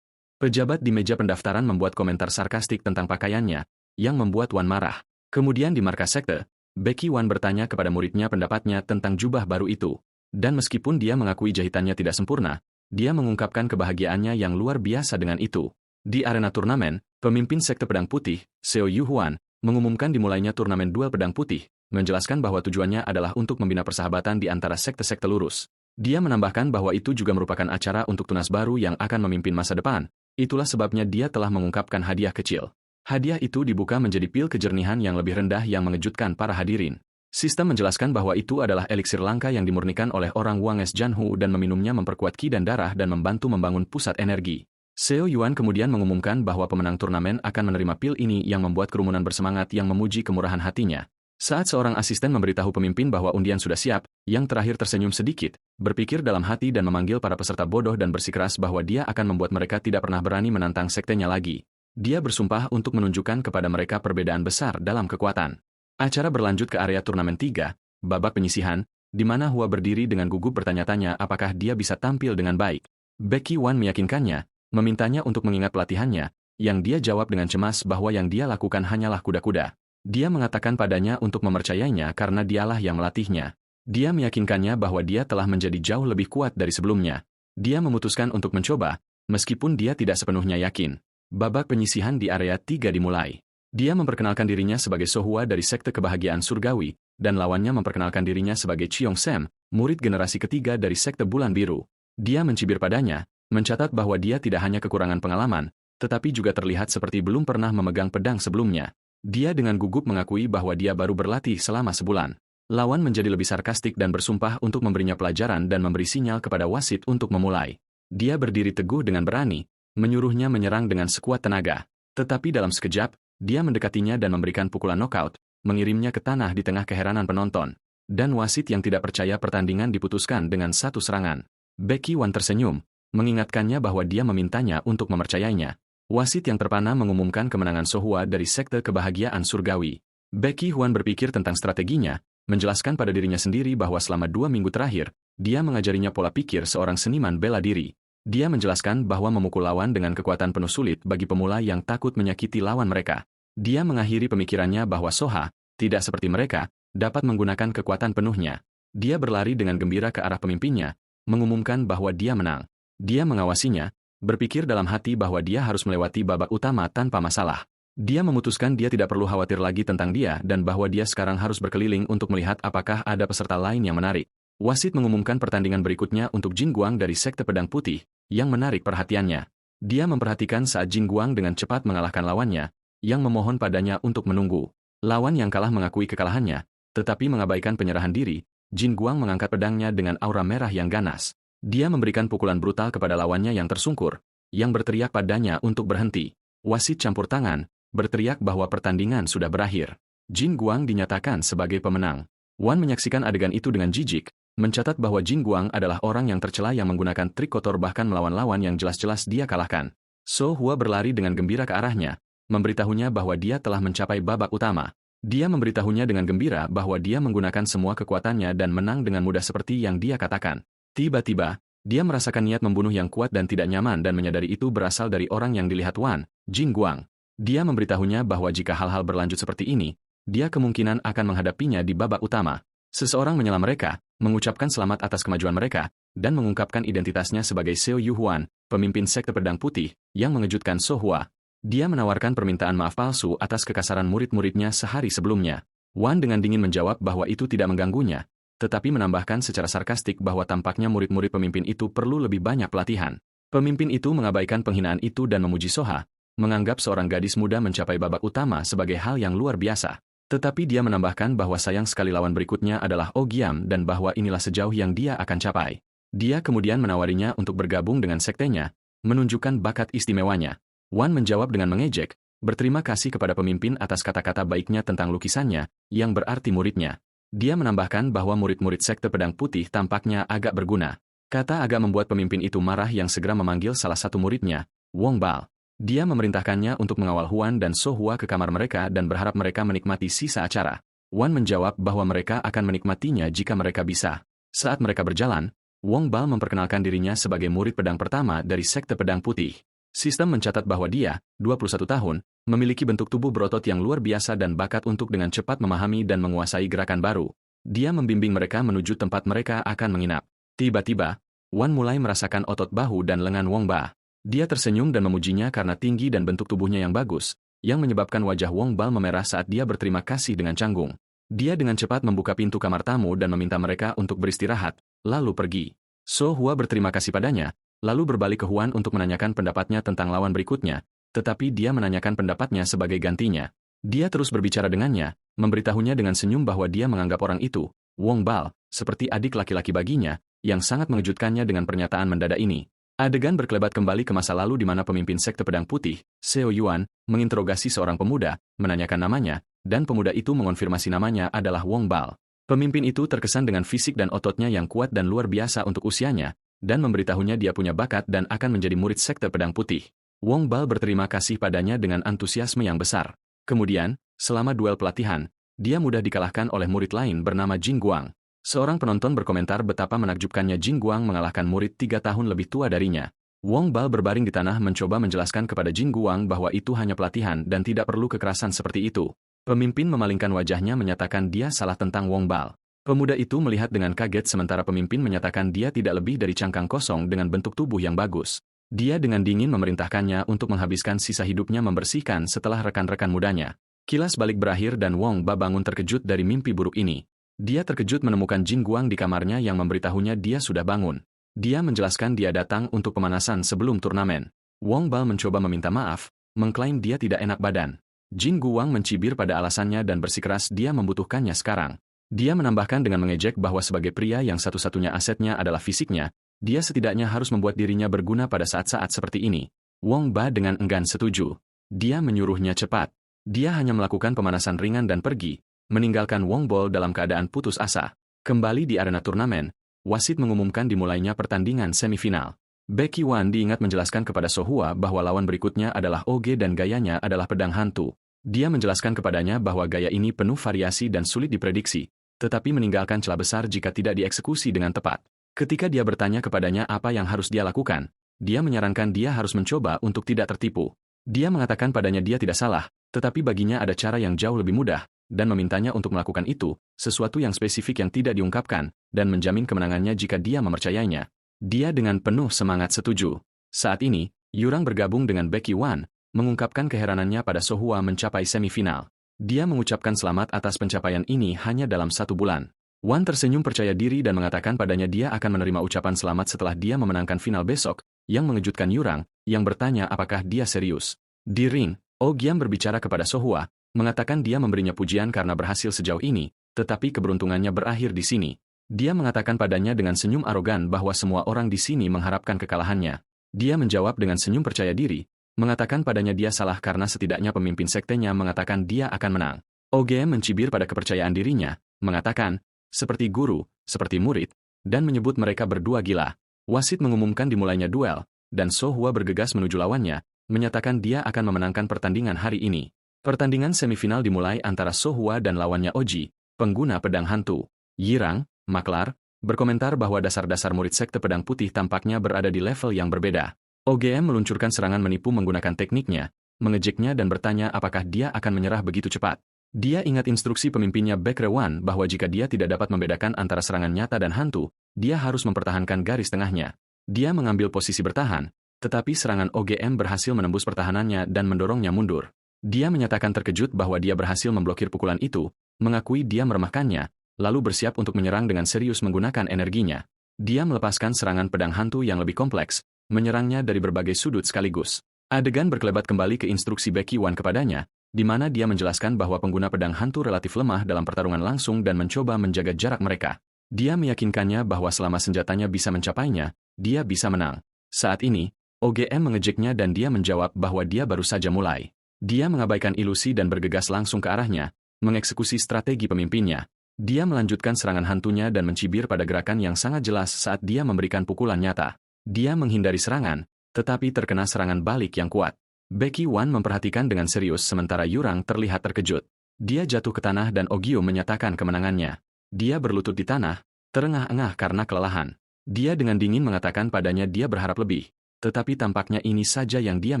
Pejabat di meja pendaftaran membuat komentar sarkastik tentang pakaiannya, yang membuat Wan marah. Kemudian di markas sekte, Becky Wan bertanya kepada muridnya pendapatnya tentang jubah baru itu. Dan meskipun dia mengakui jahitannya tidak sempurna, dia mengungkapkan kebahagiaannya yang luar biasa dengan itu. Di arena turnamen, pemimpin Sekte Pedang Putih, Seo Yuhuan, mengumumkan dimulainya turnamen duel pedang putih, menjelaskan bahwa tujuannya adalah untuk membina persahabatan di antara sekte-sekte lurus. Dia menambahkan bahwa itu juga merupakan acara untuk tunas baru yang akan memimpin masa depan. Itulah sebabnya dia telah mengungkapkan hadiah kecil. Hadiah itu dibuka menjadi pil kejernihan yang lebih rendah yang mengejutkan para hadirin. Sistem menjelaskan bahwa itu adalah eliksir langka yang dimurnikan oleh orang Wanges Janhu dan meminumnya memperkuat ki dan darah dan membantu membangun pusat energi. Seo Yuan kemudian mengumumkan bahwa pemenang turnamen akan menerima pil ini yang membuat kerumunan bersemangat yang memuji kemurahan hatinya. Saat seorang asisten memberitahu pemimpin bahwa undian sudah siap, yang terakhir tersenyum sedikit, berpikir dalam hati dan memanggil para peserta bodoh dan bersikeras bahwa dia akan membuat mereka tidak pernah berani menantang sektenya lagi. Dia bersumpah untuk menunjukkan kepada mereka perbedaan besar dalam kekuatan. Acara berlanjut ke area turnamen 3, babak penyisihan, di mana Hua berdiri dengan gugup bertanya-tanya apakah dia bisa tampil dengan baik. Becky Wan meyakinkannya, memintanya untuk mengingat pelatihannya, yang dia jawab dengan cemas bahwa yang dia lakukan hanyalah kuda-kuda. Dia mengatakan padanya untuk mempercayainya karena dialah yang melatihnya. Dia meyakinkannya bahwa dia telah menjadi jauh lebih kuat dari sebelumnya. Dia memutuskan untuk mencoba, meskipun dia tidak sepenuhnya yakin. Babak penyisihan di area 3 dimulai. Dia memperkenalkan dirinya sebagai Sohua dari Sekte Kebahagiaan Surgawi, dan lawannya memperkenalkan dirinya sebagai Cheong Sam, murid generasi ketiga dari sekte Bulan Biru. Dia mencibir padanya, mencatat bahwa dia tidak hanya kekurangan pengalaman, tetapi juga terlihat seperti belum pernah memegang pedang sebelumnya. Dia dengan gugup mengakui bahwa dia baru berlatih selama sebulan. Lawan menjadi lebih sarkastik dan bersumpah untuk memberinya pelajaran dan memberi sinyal kepada wasit untuk memulai. Dia berdiri teguh dengan berani, menyuruhnya menyerang dengan sekuat tenaga. Tetapi dalam sekejap, dia mendekatinya dan memberikan pukulan knockout, mengirimnya ke tanah di tengah keheranan penonton. Dan wasit yang tidak percaya pertandingan diputuskan dengan satu serangan. Becky Wan tersenyum, mengingatkannya bahwa dia memintanya untuk mempercayainya. Wasit yang terpana mengumumkan kemenangan Sohua dari sekte kebahagiaan surgawi. Becky Huan berpikir tentang strateginya, menjelaskan pada dirinya sendiri bahwa selama 2 minggu terakhir, dia mengajarinya pola pikir seorang seniman bela diri. Dia menjelaskan bahwa memukul lawan dengan kekuatan penuh sulit bagi pemula yang takut menyakiti lawan mereka. Dia mengakhiri pemikirannya bahwa Soha, tidak seperti mereka, dapat menggunakan kekuatan penuhnya. Dia berlari dengan gembira ke arah pemimpinnya, mengumumkan bahwa dia menang. Dia mengawasinya, berpikir dalam hati bahwa dia harus melewati babak utama tanpa masalah. Dia memutuskan dia tidak perlu khawatir lagi tentang dia dan bahwa dia sekarang harus berkeliling untuk melihat apakah ada peserta lain yang menarik. Wasit mengumumkan pertandingan berikutnya untuk Jin Guang dari sekte pedang putih, yang menarik perhatiannya. Dia memperhatikan saat Jin Guang dengan cepat mengalahkan lawannya, yang memohon padanya untuk menunggu. Lawan yang kalah mengakui kekalahannya, tetapi mengabaikan penyerahan diri. Jin Guang mengangkat pedangnya dengan aura merah yang ganas. Dia memberikan pukulan brutal kepada lawannya yang tersungkur, yang berteriak padanya untuk berhenti. Wasit campur tangan, berteriak bahwa pertandingan sudah berakhir. Jin Guang dinyatakan sebagai pemenang. Wan menyaksikan adegan itu dengan jijik, mencatat bahwa Jin Guang adalah orang yang tercela yang menggunakan trik kotor bahkan melawan lawan yang jelas-jelas dia kalahkan. So Hua berlari dengan gembira ke arahnya, memberitahunya bahwa dia telah mencapai babak utama. Dia memberitahunya dengan gembira bahwa dia menggunakan semua kekuatannya dan menang dengan mudah seperti yang dia katakan. Tiba-tiba, dia merasakan niat membunuh yang kuat dan tidak nyaman dan menyadari itu berasal dari orang yang dilihat Wan, Jin Guang. Dia memberitahunya bahwa jika hal-hal berlanjut seperti ini, dia kemungkinan akan menghadapinya di babak utama. Seseorang menyela mereka, mengucapkan selamat atas kemajuan mereka, dan mengungkapkan identitasnya sebagai Seo Yu Huan, pemimpin sekte pedang putih, yang mengejutkan So Hua. Dia menawarkan permintaan maaf palsu atas kekasaran murid-muridnya sehari sebelumnya. Wan dengan dingin menjawab bahwa itu tidak mengganggunya, tetapi menambahkan secara sarkastik bahwa tampaknya murid-murid pemimpin itu perlu lebih banyak pelatihan. Pemimpin itu mengabaikan penghinaan itu dan memuji Soha, menganggap seorang gadis muda mencapai babak utama sebagai hal yang luar biasa. Tetapi dia menambahkan bahwa sayang sekali lawan berikutnya adalah Ogiam dan bahwa inilah sejauh yang dia akan capai. Dia kemudian menawarinya untuk bergabung dengan sektenya, menunjukkan bakat istimewanya. Wan menjawab dengan mengejek, berterima kasih kepada pemimpin atas kata-kata baiknya tentang lukisannya, yang berarti muridnya. Dia menambahkan bahwa murid-murid sekte pedang putih tampaknya agak berguna. Kata agak membuat pemimpin itu marah yang segera memanggil salah satu muridnya, Wong Bal. Dia memerintahkannya untuk mengawal Huan dan So Hua ke kamar mereka dan berharap mereka menikmati sisa acara. Wan menjawab bahwa mereka akan menikmatinya jika mereka bisa. Saat mereka berjalan, Wong Bal memperkenalkan dirinya sebagai murid pedang pertama dari sekte pedang putih. Sistem mencatat bahwa dia, 21 tahun, memiliki bentuk tubuh berotot yang luar biasa dan bakat untuk dengan cepat memahami dan menguasai gerakan baru. Dia membimbing mereka menuju tempat mereka akan menginap. Tiba-tiba, Wan mulai merasakan otot bahu dan lengan Wong Ba. Dia tersenyum dan memujinya karena tinggi dan bentuk tubuhnya yang bagus, yang menyebabkan wajah Wong Bal memerah saat dia berterima kasih dengan canggung. Dia dengan cepat membuka pintu kamar tamu dan meminta mereka untuk beristirahat, lalu pergi. So Hua berterima kasih padanya, lalu berbalik ke Huan untuk menanyakan pendapatnya tentang lawan berikutnya, tetapi dia menanyakan pendapatnya sebagai gantinya. Dia terus berbicara dengannya, memberitahunya dengan senyum bahwa dia menganggap orang itu, Wong Bal, seperti adik laki-laki baginya, yang sangat mengejutkannya dengan pernyataan mendadak ini. Adegan berkelebat kembali ke masa lalu di mana pemimpin sekte pedang putih, Seo Yuan, menginterogasi seorang pemuda, menanyakan namanya, dan pemuda itu mengonfirmasi namanya adalah Wong Bal. Pemimpin itu terkesan dengan fisik dan ototnya yang kuat dan luar biasa untuk usianya, dan memberitahunya dia punya bakat dan akan menjadi murid sekte pedang putih. Wong Bal berterima kasih padanya dengan antusiasme yang besar. Kemudian, selama duel pelatihan, dia mudah dikalahkan oleh murid lain bernama Jin Guang. Seorang penonton berkomentar betapa menakjubkannya Jin Guang mengalahkan murid 3 tahun lebih tua darinya. Wong Bal berbaring di tanah mencoba menjelaskan kepada Jin Guang bahwa itu hanya pelatihan dan tidak perlu kekerasan seperti itu. Pemimpin memalingkan wajahnya menyatakan dia salah tentang Wong Bal. Pemuda itu melihat dengan kaget sementara pemimpin menyatakan dia tidak lebih dari cangkang kosong dengan bentuk tubuh yang bagus. Dia dengan dingin memerintahkannya untuk menghabiskan sisa hidupnya membersihkan setelah rekan-rekan mudanya. Kilas balik berakhir dan Wong Ba bangun terkejut dari mimpi buruk ini. Dia terkejut menemukan Jin Guang di kamarnya yang memberitahunya dia sudah bangun. Dia menjelaskan dia datang untuk pemanasan sebelum turnamen. Wang Bao mencoba meminta maaf, mengklaim dia tidak enak badan. Jin Guang mencibir pada alasannya dan bersikeras dia membutuhkannya sekarang. Dia menambahkan dengan mengejek bahwa sebagai pria yang satu-satunya asetnya adalah fisiknya, dia setidaknya harus membuat dirinya berguna pada saat-saat seperti ini. Wang Ba dengan enggan setuju. Dia menyuruhnya cepat. Dia hanya melakukan pemanasan ringan dan pergi, meninggalkan Wang Bol dalam keadaan putus asa. Kembali di arena turnamen, wasit mengumumkan dimulainya pertandingan semifinal. Becky Wan diingat menjelaskan kepada Sohua bahwa lawan berikutnya adalah Oge dan gayanya adalah pedang hantu. Dia menjelaskan kepadanya bahwa gaya ini penuh variasi dan sulit diprediksi, tetapi meninggalkan celah besar jika tidak dieksekusi dengan tepat. Ketika dia bertanya kepadanya apa yang harus dia lakukan, dia menyarankan dia harus mencoba untuk tidak tertipu. Dia mengatakan padanya dia tidak salah, tetapi baginya ada cara yang jauh lebih mudah, dan memintanya untuk melakukan itu, sesuatu yang spesifik yang tidak diungkapkan, dan menjamin kemenangannya jika dia mempercayainya. Dia dengan penuh semangat setuju. Saat ini, Yurang bergabung dengan Becky Wan, mengungkapkan keheranannya pada Sohua mencapai semifinal. Dia mengucapkan selamat atas pencapaian ini hanya dalam 1 bulan. Wan tersenyum percaya diri dan mengatakan padanya dia akan menerima ucapan selamat setelah dia memenangkan final besok, yang mengejutkan Yurang, yang bertanya apakah dia serius. Di ring, Oh Giam berbicara kepada Sohua, mengatakan dia memberinya pujian karena berhasil sejauh ini, tetapi keberuntungannya berakhir di sini. Dia mengatakan padanya dengan senyum arogan bahwa semua orang di sini mengharapkan kekalahannya. Dia menjawab dengan senyum percaya diri, mengatakan padanya dia salah karena setidaknya pemimpin sektenya mengatakan dia akan menang. Oh Giam mencibir pada kepercayaan dirinya, mengatakan, seperti guru, seperti murid, dan menyebut mereka berdua gila. Wasit mengumumkan dimulainya duel, dan Sohua bergegas menuju lawannya, menyatakan dia akan memenangkan pertandingan hari ini. Pertandingan semifinal dimulai antara Sohua dan lawannya Oji, pengguna pedang hantu. Yirang, maklar, berkomentar bahwa dasar-dasar murid sekte pedang putih tampaknya berada di level yang berbeda. OGM meluncurkan serangan menipu menggunakan tekniknya, mengejeknya dan bertanya apakah dia akan menyerah begitu cepat. Dia ingat instruksi pemimpinnya Baek Rewan bahwa jika dia tidak dapat membedakan antara serangan nyata dan hantu, dia harus mempertahankan garis tengahnya. Dia mengambil posisi bertahan, tetapi serangan OGM berhasil menembus pertahanannya dan mendorongnya mundur. Dia menyatakan terkejut bahwa dia berhasil memblokir pukulan itu, mengakui dia meremehkannya, lalu bersiap untuk menyerang dengan serius menggunakan energinya. Dia melepaskan serangan pedang hantu yang lebih kompleks, menyerangnya dari berbagai sudut sekaligus. Adegan berkelebat kembali ke instruksi Becky Wan kepadanya, di mana dia menjelaskan bahwa pengguna pedang hantu relatif lemah dalam pertarungan langsung dan mencoba menjaga jarak mereka. Dia meyakinkannya bahwa selama senjatanya bisa mencapainya, dia bisa menang. Saat ini, OGM mengejeknya dan dia menjawab bahwa dia baru saja mulai. Dia mengabaikan ilusi dan bergegas langsung ke arahnya, mengeksekusi strategi pemimpinnya. Dia melanjutkan serangan hantunya dan mencibir pada gerakan yang sangat jelas saat dia memberikan pukulan nyata. Dia menghindari serangan, tetapi terkena serangan balik yang kuat. Becky Wan memperhatikan dengan serius sementara Yurang terlihat terkejut. Dia jatuh ke tanah dan Ogyo menyatakan kemenangannya. Dia berlutut di tanah, terengah-engah karena kelelahan. Dia dengan dingin mengatakan padanya dia berharap lebih, tetapi tampaknya ini saja yang dia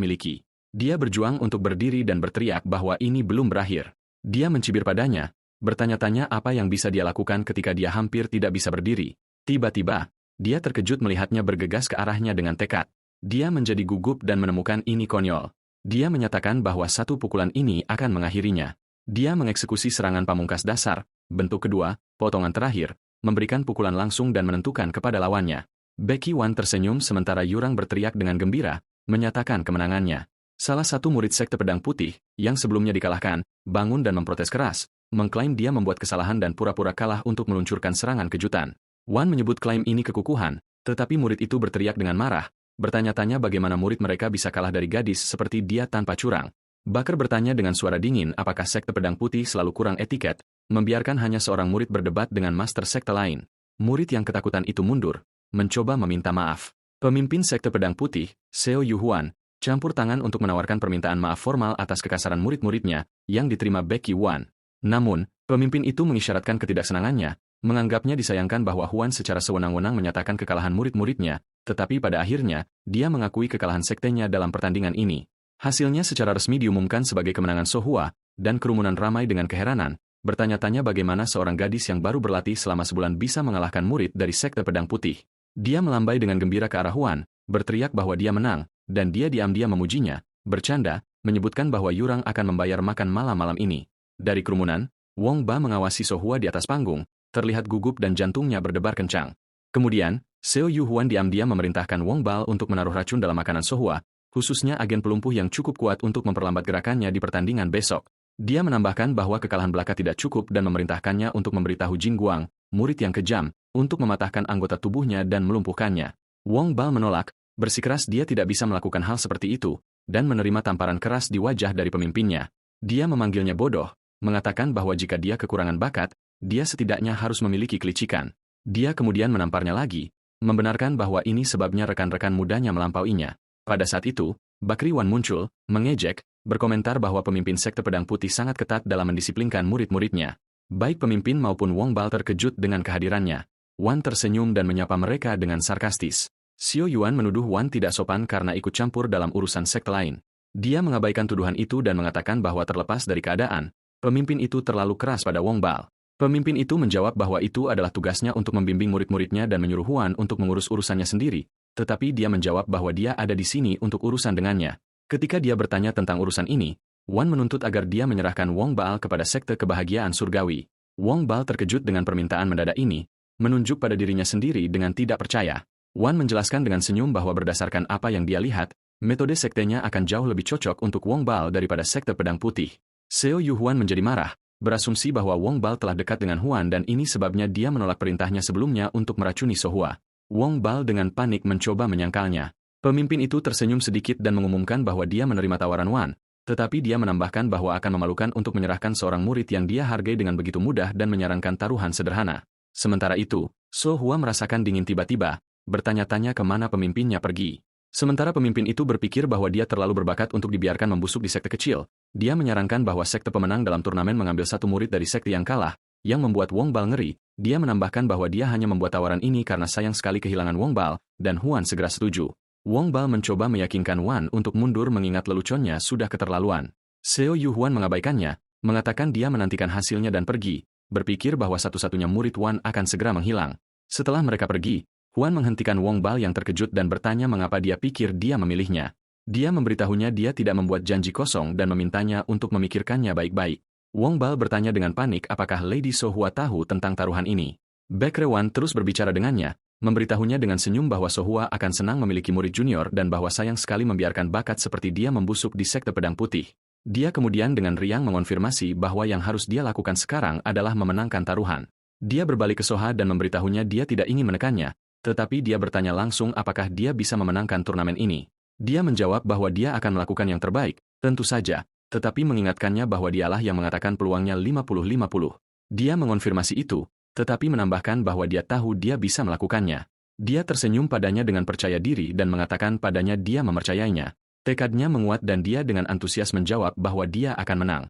miliki. Dia berjuang untuk berdiri dan berteriak bahwa ini belum berakhir. Dia mencibir padanya, bertanya-tanya apa yang bisa dia lakukan ketika dia hampir tidak bisa berdiri. Tiba-tiba, dia terkejut melihatnya bergegas ke arahnya dengan tekad. Dia menjadi gugup dan menemukan ini konyol. Dia menyatakan bahwa satu pukulan ini akan mengakhirinya. Dia mengeksekusi serangan pamungkas dasar, bentuk kedua, potongan terakhir, memberikan pukulan langsung dan menentukan kepada lawannya. Becky Wan tersenyum sementara Yurang berteriak dengan gembira, menyatakan kemenangannya. Salah satu murid sekte pedang putih, yang sebelumnya dikalahkan, bangun dan memprotes keras, mengklaim dia membuat kesalahan dan pura-pura kalah untuk meluncurkan serangan kejutan. Wan menyebut klaim ini kekukuhan, tetapi murid itu berteriak dengan marah, bertanya-tanya bagaimana murid mereka bisa kalah dari gadis seperti dia tanpa curang. Bakar bertanya dengan suara dingin apakah sekte pedang putih selalu kurang etiket, membiarkan hanya seorang murid berdebat dengan master sekte lain. Murid yang ketakutan itu mundur, mencoba meminta maaf. Pemimpin sekte pedang putih, Seo Yuhuan, campur tangan untuk menawarkan permintaan maaf formal atas kekasaran murid-muridnya, yang diterima Becky Wan. Namun, pemimpin itu mengisyaratkan ketidaksenangannya, menganggapnya disayangkan bahwa Huan secara sewenang-wenang menyatakan kekalahan murid-muridnya, tetapi pada akhirnya, dia mengakui kekalahan sektenya dalam pertandingan ini. Hasilnya secara resmi diumumkan sebagai kemenangan Sohua, dan kerumunan ramai dengan keheranan, bertanya-tanya bagaimana seorang gadis yang baru berlatih selama sebulan bisa mengalahkan murid dari sekte pedang putih. Dia melambai dengan gembira ke arah Huan, berteriak bahwa dia menang, dan dia diam-diam memujinya, bercanda, menyebutkan bahwa Yurang akan membayar makan malam-malam ini. Dari kerumunan, Wong Ba mengawasi Sohua di atas panggung, terlihat gugup dan jantungnya berdebar kencang. Kemudian, Seo Yuhuan diam-diam memerintahkan Wong Bal untuk menaruh racun dalam makanan Sohua, khususnya agen pelumpuh yang cukup kuat untuk memperlambat gerakannya di pertandingan besok. Dia menambahkan bahwa kekalahan belaka tidak cukup dan memerintahkannya untuk memberitahu Jin Guang, murid yang kejam, untuk mematahkan anggota tubuhnya dan melumpuhkannya. Wong Bal menolak, bersikeras dia tidak bisa melakukan hal seperti itu, dan menerima tamparan keras di wajah dari pemimpinnya. Dia memanggilnya bodoh, mengatakan bahwa jika dia kekurangan bakat, dia setidaknya harus memiliki kelicikan. Dia kemudian menamparnya lagi, membenarkan bahwa ini sebabnya rekan-rekan mudanya melampauinya. Pada saat itu, Bakri Wan muncul, mengejek, berkomentar bahwa pemimpin sekte pedang putih sangat ketat dalam mendisiplinkan murid-muridnya. Baik pemimpin maupun Wong Bal terkejut dengan kehadirannya. Wan tersenyum dan menyapa mereka dengan sarkastis. Xiao Yuan menuduh Wan tidak sopan karena ikut campur dalam urusan sekte lain. Dia mengabaikan tuduhan itu dan mengatakan bahwa terlepas dari keadaan, pemimpin itu terlalu keras pada Wong Bal. Pemimpin itu menjawab bahwa itu adalah tugasnya untuk membimbing murid-muridnya dan menyuruh Wan untuk mengurus urusannya sendiri, tetapi dia menjawab bahwa dia ada di sini untuk urusan dengannya. Ketika dia bertanya tentang urusan ini, Wan menuntut agar dia menyerahkan Wong Bal kepada sekte kebahagiaan surgawi. Wong Bal terkejut dengan permintaan mendadak ini, menunjuk pada dirinya sendiri dengan tidak percaya. Wan menjelaskan dengan senyum bahwa berdasarkan apa yang dia lihat, metode sektenya akan jauh lebih cocok untuk Wong Bal daripada sekte pedang putih. Seo Yuhuan menjadi marah, berasumsi bahwa Wong Bal telah dekat dengan Huan dan ini sebabnya dia menolak perintahnya sebelumnya untuk meracuni Sohua. Wong Bal dengan panik mencoba menyangkalnya. Pemimpin itu tersenyum sedikit dan mengumumkan bahwa dia menerima tawaran Wan, tetapi dia menambahkan bahwa akan memalukan untuk menyerahkan seorang murid yang dia hargai dengan begitu mudah dan menyarankan taruhan sederhana. Sementara itu, Sohua merasakan dingin tiba-tiba, bertanya-tanya kemana pemimpinnya pergi. Sementara pemimpin itu berpikir bahwa dia terlalu berbakat untuk dibiarkan membusuk di sekte kecil, dia menyarankan bahwa sekte pemenang dalam turnamen mengambil satu murid dari sekte yang kalah, yang membuat Wong Bal ngeri. Dia menambahkan bahwa dia hanya membuat tawaran ini karena sayang sekali kehilangan Wong Bal, dan Huan segera setuju. Wong Bal mencoba meyakinkan Wan untuk mundur mengingat leluconnya sudah keterlaluan. Seo Yuhuan mengabaikannya, mengatakan dia menantikan hasilnya dan pergi, berpikir bahwa satu-satunya murid Wan akan segera menghilang. Setelah mereka pergi, Huan menghentikan Wong Bal yang terkejut dan bertanya mengapa dia pikir dia memilihnya. Dia memberitahunya dia tidak membuat janji kosong dan memintanya untuk memikirkannya baik-baik. Wong Bal bertanya dengan panik apakah Lady Sohua tahu tentang taruhan ini. Baekre Wan terus berbicara dengannya, memberitahunya dengan senyum bahwa Sohua akan senang memiliki murid junior dan bahwa sayang sekali membiarkan bakat seperti dia membusuk di sekte pedang putih. Dia kemudian dengan riang mengonfirmasi bahwa yang harus dia lakukan sekarang adalah memenangkan taruhan. Dia berbalik ke Soha dan memberitahunya dia tidak ingin menekannya, tetapi dia bertanya langsung apakah dia bisa memenangkan turnamen ini. Dia menjawab bahwa dia akan melakukan yang terbaik, tentu saja, tetapi mengingatkannya bahwa dialah yang mengatakan peluangnya 50-50. Dia mengonfirmasi itu, tetapi menambahkan bahwa dia tahu dia bisa melakukannya. Dia tersenyum padanya dengan percaya diri dan mengatakan padanya dia mempercayainya. Tekadnya menguat dan dia dengan antusias menjawab bahwa dia akan menang.